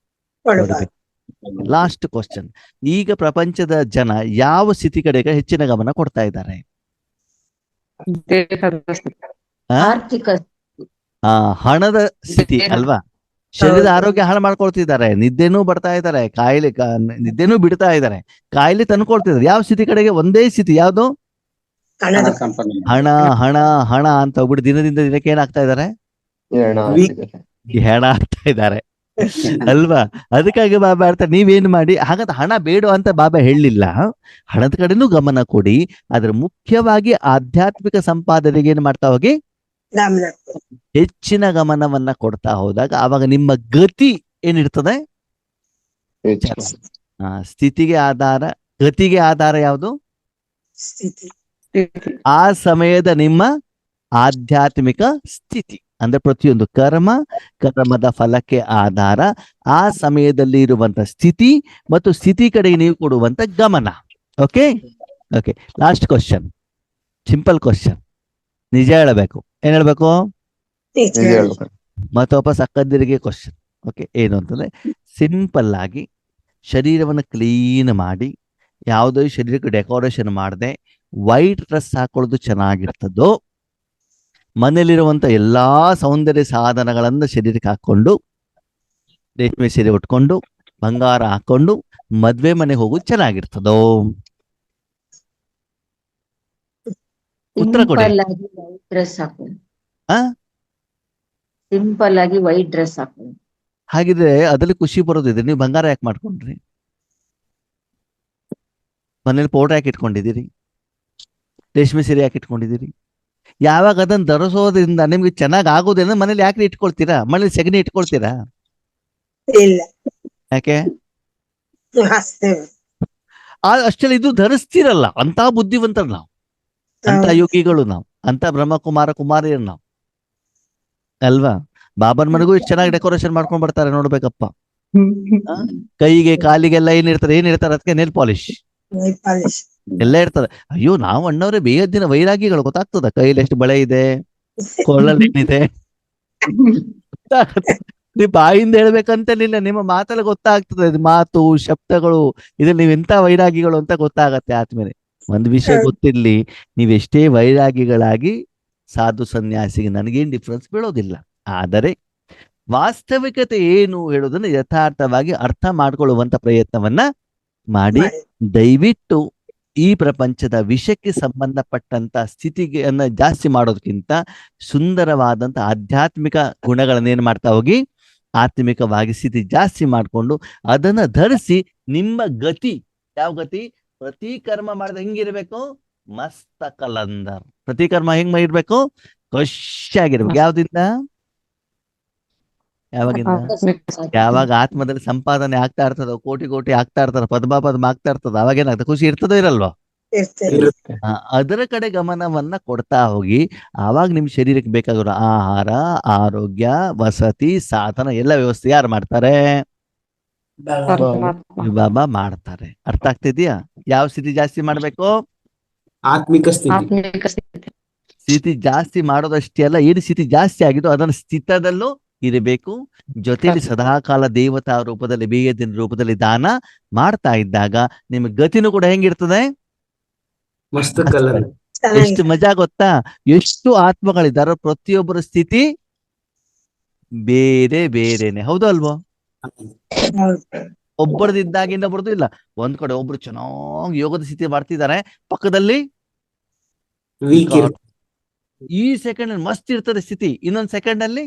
ಕೊಡಬೇಕು. Last question. ಈಗ ಪ್ರಪಂಚದ ಜನ ಯಾವ ಸ್ಥಿತಿ ಕಡೆಗೆ ಹೆಚ್ಚಿನ ಗಮನ ಕೊಡ್ತಾ ಇದ್ದಾರೆ? ದೇಹದ ಸ್ಥಿತಿ. ಆರ್ಥಿಕ ಹಣದ ಸ್ಥಿತಿ ಅಲ್ವಾ? ಶರೀರದ ಆರೋಗ್ಯ ಹಾಳು ಮಾಡ್ಕೊಳ್ತಿದ್ದಾರೆ, ನಿದ್ದೆನೂ ಬರ್ತಾ ಇದ್ದಾರೆ, ನಿದ್ದೆನೂ ಬಿಡ್ತಾ ಇದ್ದಾರೆ, ಕಾಯಿಲೆ ತಂದ್ಕೊಳ್ತಿದ್ದಾರೆ. ಯಾವ ಸ್ಥಿತಿ ಕಡೆಗೆ? ಒಂದೇ ಸ್ಥಿತಿ, ಯಾವ್ದು? ಹಣದ ಹಣ ಹಣ ಹಣ ಅಂತ ಹೋಗ್ಬಿಟ್ಟು ದಿನದಿಂದ ದಿನಕ್ಕೆ ಏನಾಗ್ತಾ ಇದ್ದಾರೆ? ಹೆಣ ಆಗ್ತಾ ಇದ್ದಾರೆ ಅಲ್ವಾ? ಅದಕ್ಕಾಗಿ ಬಾಬಾ ಹೇಳ್ತಾರೆ, ನೀವೇನ್ ಮಾಡಿ, ಹಾಗಂತ ಹಣ ಬೇಡ ಅಂತ ಬಾಬಾ ಹೇಳಲಿಲ್ಲ. ಹಣದ ಕಡೆನೂ ಗಮನ ಕೊಡಿ, ಆದ್ರೆ ಮುಖ್ಯವಾಗಿ ಆಧ್ಯಾತ್ಮಿಕ ಸಂಪಾದನೆಗೆ ಏನ್ ಮಾಡ್ತಾ ಹೋಗಿ? ಗಮನ ಹೆಚ್ಚಿನ ಗಮನವನ್ನ ಕೊಡ್ತಾ ಹೋದಾಗ ಆವಾಗ ನಿಮ್ಮ ಗತಿ ಏನಿರ್ತದೆ? ಸ್ಥಿತಿಗೆ ಆಧಾರ, ಗತಿಗೆ ಆಧಾರ ಯಾವುದು? ಸ್ಥಿತಿ. ಸ್ಥಿತಿ. ಆ ಸಮಯದ ನಿಮ್ಮ ಆಧ್ಯಾತ್ಮಿಕ ಸ್ಥಿತಿ. ಅಂದ್ರೆ ಪ್ರತಿಯೊಂದು ಕರ್ಮದ ಫಲಕ್ಕೆ ಆಧಾರ ಆ ಸಮಯದಲ್ಲಿ ಇರುವಂತ ಸ್ಥಿತಿ ಮತ್ತು ಸ್ಥಿತಿ ಕಡೆಗೆ ನೀವು ಕೊಡುವಂತ ಗಮನ. Okay okay. Last question, simple question. ನಿಜ ಹೇಳಬೇಕು. ಏನ್ ಹೇಳ್ಬೇಕು? ಮತ್ತೆ ವಾಪಸ್ ಅಕ್ಕಂದಿರಿಗೆ ಕ್ವಶನ್. ಓಕೆ, ಏನು ಅಂತಂದ್ರೆ, ಸಿಂಪಲ್ ಆಗಿ ಶರೀರವನ್ನು ಕ್ಲೀನ್ ಮಾಡಿ, ಯಾವುದೋ ಶರೀರಕ್ಕೆ ಡೆಕೋರೇಷನ್ ಮಾಡದೆ ವೈಟ್ ಡ್ರೆಸ್ ಹಾಕೊಳ್ಳೋದು ಚೆನ್ನಾಗಿರ್ತದೋ, ಮನೇಲಿರುವಂತ ಎಲ್ಲಾ ಸೌಂದರ್ಯ ಸಾಧನಗಳನ್ನ ಶರೀರಕ್ಕೆ ಹಾಕೊಂಡು, ರೇಷ್ಮೆ ಸೀರೆ ಉಟ್ಕೊಂಡು, ಬಂಗಾರ ಹಾಕೊಂಡು ಮದ್ವೆ ಮನೆಗೆ ಹೋಗೋದು ಚೆನ್ನಾಗಿರ್ತದೋ? ಉತ್ತರ ಕೊಡಿ. ಸಿಂಪಲ್ ಆಗಿ ವೈಟ್ ಡ್ರೆಸ್ ಹಾಕೊಳ್ಳಿ. ಆ? ಸಿಂಪಲ್ ಆಗಿ ವೈಟ್ ಡ್ರೆಸ್ ಹಾಕೊಳ್ಳಿ. ಹಾಗಿದ್ರೆ ಅದ್ರಲ್ಲಿ ಖುಷಿ ಬರೋದಿದ್ರೆ ನೀವು ಬಂಗಾರ ಯಾಕೆ ಮಾಡ್ಕೊಂಡ್ರಿ? ಮನೇಲಿ ಪೌಡರ್ ಯಾಕೆ ಇಟ್ಕೊಂಡಿದ್ದೀರಿ? ರೇಷ್ಮೆ ಸೀರೆ ಯಾಕೆ ಇಟ್ಕೊಂಡಿದ್ದೀರಿ? ಯಾವಾಗ ಅದನ್ನ ಧರಿಸೋದ್ರಿಂದ ನಿಮ್ಗೆ ಚೆನ್ನಾಗ್ ಆಗೋದೇನೋ ಮನೇಲಿ ಯಾಕೆ ಇಟ್ಕೊಳ್ತೀರಾ? ಮನೇಲಿ ಸೆಗಣಿ ಇಟ್ಕೊಳ್ತೀರಾ? ಇಲ್ಲ. ಯಾಕೆ? ಅಷ್ಟೇ. ಅಷ್ಟೆಲ್ಲ ಇದು ಧರಿಸ್ತೀರಲ್ಲ, ಅಂತ ಬುದ್ಧಿವಂತರು ನಾವು, ಅಂತ ಯೋಗಿಗಳು ನಾವು, ಅಂತ ಬ್ರಹ್ಮಕುಮಾರ ಕುಮಾರಿಯರು ನಾವು ಅಲ್ವಾ? ಬಾಬನ್ ಮನೆಗೂ ಇಷ್ಟು ಚೆನ್ನಾಗಿ ಡೆಕೋರೇಷನ್ ಮಾಡ್ಕೊಂಡ್ ಬರ್ತಾರೆ ನೋಡ್ಬೇಕಪ್ಪ. ಕೈಗೆ ಕಾಲಿಗೆಲ್ಲ ಏನಿರ್ತಾರೆ ಅದಕ್ಕೆ ನೇಲ್ ಪಾಲಿಶ್ ಎಲ್ಲ ಇರ್ತದೆ. ಅಯ್ಯೋ, ನಾವು ಅಣ್ಣವ್ರೆ ಬೇಯದ್ದಿನ ವೈರಾಗಿಗಳು, ಗೊತ್ತಾಗ್ತದ ಕೈಲಿ ಎಷ್ಟು ಬಳೆ ಇದೆ, ಕೊಳ್ಳಲ್ಲಿ ಏನಿದೆ ನೀವು ಬಾಯಿಂದ ಹೇಳ್ಬೇಕಂತಲಿಲ್ಲ, ನಿಮ್ಮ ಮಾತಲ್ಲಿ ಗೊತ್ತಾಗ್ತದೆ, ಇದು ಮಾತು ಶಬ್ದಗಳು, ಇದ್ರಲ್ಲಿ ನೀವು ಎಂತ ವೈರಾಗಿಗಳು ಅಂತ ಗೊತ್ತಾಗತ್ತೆ ಆದ್ಮೇಲೆ. ಒಂದು ವಿಷಯ ಗೊತ್ತಿರ್ಲಿ, ನೀವೆಷ್ಟೇ ವೈರಾಗಿಗಳಾಗಿ ಸಾಧು ಸನ್ಯಾಸಿಗೆ ನನಗೇನ್ ಡಿಫ್ರೆನ್ಸ್ ಬೀಳೋದಿಲ್ಲ. ಆದರೆ ವಾಸ್ತವಿಕತೆ ಏನು ಹೇಳೋದನ್ನ ಯಥಾರ್ಥವಾಗಿ ಅರ್ಥ ಮಾಡ್ಕೊಳ್ಳುವಂತ ಪ್ರಯತ್ನವನ್ನ ಮಾಡಿ. ದಯವಿಟ್ಟು ಈ ಪ್ರಪಂಚದ ವಿಷಯಕ್ಕೆ ಸಂಬಂಧಪಟ್ಟಂತ ಸ್ಥಿತಿಗೆ ಜಾಸ್ತಿ ಮಾಡೋದಕ್ಕಿಂತ ಸುಂದರವಾದಂತ ಆಧ್ಯಾತ್ಮಿಕ ಗುಣಗಳನ್ನೇನ್ ಮಾಡ್ತಾ ಹೋಗಿ, ಆತ್ಮಿಕವಾಗಿ ಸ್ಥಿತಿ ಜಾಸ್ತಿ ಮಾಡಿಕೊಂಡು ಅದನ್ನ ಧರಿಸಿ ನಿಮ್ಮ ಗತಿ ಯಾವ ಗತಿ, ಪ್ರತಿಕರ್ಮ ಮಾಡಿದ ಹೆಂಗಿರ್ಬೇಕು, ಮಸ್ತ ಕಲಂದರ್. ಪ್ರತಿಕರ್ಮ ಹೆಂಗ್ ಇರ್ಬೇಕು, ಖುಷಿಯಾಗಿರ್ಬೇಕು. ಯಾವ್ದಿಂದ, ಯಾವಾಗಿಂದ, ಯಾವಾಗ ಆತ್ಮದಲ್ಲಿ ಸಂಪಾದನೆ ಆಗ್ತಾ ಇರ್ತದ, ಕೋಟಿ ಕೋಟಿ ಆಗ್ತಾ ಇರ್ತಾರ, ಪದ್ಮ ಆಗ್ತಾ ಇರ್ತದ, ಅವಾಗ ಏನಾಗ್ತದೆ, ಖುಷಿ ಇರ್ತದೋ ಇರಲ್ವಾ? ಇರುತ್ತೆ. ಅದರ ಕಡೆ ಗಮನವನ್ನ ಕೊಡ್ತಾ ಹೋಗಿ, ಆವಾಗ ನಿಮ್ ಶರೀರಕ್ಕೆ ಬೇಕಾಗಿರೋ ಆಹಾರ, ಆರೋಗ್ಯ, ವಸತಿ, ಸಾಧನ ಎಲ್ಲ ವ್ಯವಸ್ಥೆ ಯಾರು ಮಾಡ್ತಾರೆ? ಬಾಬಾ ಮಾಡ್ತಾರೆ. ಅರ್ಥ ಆಗ್ತಿದ್ಯಾ? ಯಾವ ಸ್ಥಿತಿ ಜಾಸ್ತಿ ಮಾಡ್ಬೇಕು? ಆತ್ಮಿಕ ಸ್ಥಿತಿ. ಆತ್ಮಿಕ ಸ್ಥಿತಿ. ಸ್ಥಿತಿ ಜಾಸ್ತಿ ಮಾಡೋದಷ್ಟೇ ಅಲ್ಲ, ಏನು ಸ್ಥಿತಿ ಜಾಸ್ತಿ ಆಗಿದೋ ಅದನ್ನ ಸ್ಥಿತದಲ್ಲೂ ಇರಬೇಕು. ಜೊತೆಯಲ್ಲಿ ಸದಾಕಾಲ ದೇವತಾ ರೂಪದಲ್ಲಿ, ಬೇಯದಿನ ರೂಪದಲ್ಲಿ ದಾನ ಮಾಡ್ತಾ ಇದ್ದಾಗ ನಿಮ್ಮ ಗತಿನೂ ಕೂಡ ಹೆಂಗಿರ್ತದೆ? ಮಸ್ತ್ ಕಲರ್. ಎಷ್ಟು ಮಜಾ ಗೊತ್ತಾ? ಎಷ್ಟು ಆತ್ಮಗಳಿದ್ದಾರೋ ಪ್ರತಿಯೊಬ್ಬರ ಸ್ಥಿತಿ ಬೇರೆ ಬೇರೆನೆ, ಹೌದು ಅಲ್ವೋ? ಒಬ್ಬರದಿದ್ದಾಗ ಇನ್ನೊಬ್ಬರದು ಇಲ್ಲ. ಒಂದ್ ಕಡೆ ಒಬ್ರು ಚೆನ್ನಾಗಿ ಯೋಗದ ಸ್ಥಿತಿ ಮಾಡ್ತಿದ್ದಾರೆ, ಪಕ್ಕದಲ್ಲಿ ವೀಕ್ ಇರುತ್ತೆ. ಈ ಸೆಕೆಂಡ್ ಮಸ್ತ್ ಇರ್ತದೆ ಸ್ಥಿತಿ, ಇನ್ನೊಂದ್ ಸೆಕೆಂಡ್ ಅಲ್ಲಿ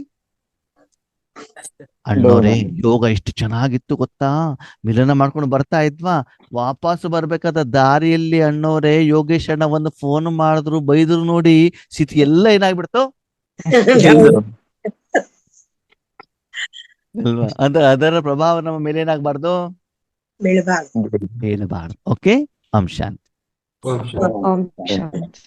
ಅಣ್ಣೋರೆ ಯೋಗ ಎಷ್ಟು ಚೆನ್ನಾಗಿತ್ತು ಗೊತ್ತಾ, ಮಿಲನ ಮಾಡ್ಕೊಂಡು ಬರ್ತಾ ಇದ್ವಾ, ವಾಪಸ್ ಬರ್ಬೇಕಾದ ದಾರಿಯಲ್ಲಿ ಅಣ್ಣೋರೆ ಯೋಗೇಶ್ ಅಣ್ಣ ಒಂದು ಫೋನ್ ಮಾಡಿದ್ರು, ಬೈದ್ರು ನೋಡಿ, ಸ್ಥಿತಿ ಎಲ್ಲ ಏನಾಗ್ಬಿಡ್ತು ಅಲ್ವಾ? ಅದರ ಪ್ರಭಾವ ನಮ್ಮ ಮೇಲೆ ಏನಾಗ್ಬಾರ್ದು, ಬೀಳಬಾರ್ದು. ಓಕೆ, ಶಾಂತಿ. ಓಂ ಶಾಂತಿ. ಓಂ ಶಾಂತಿ.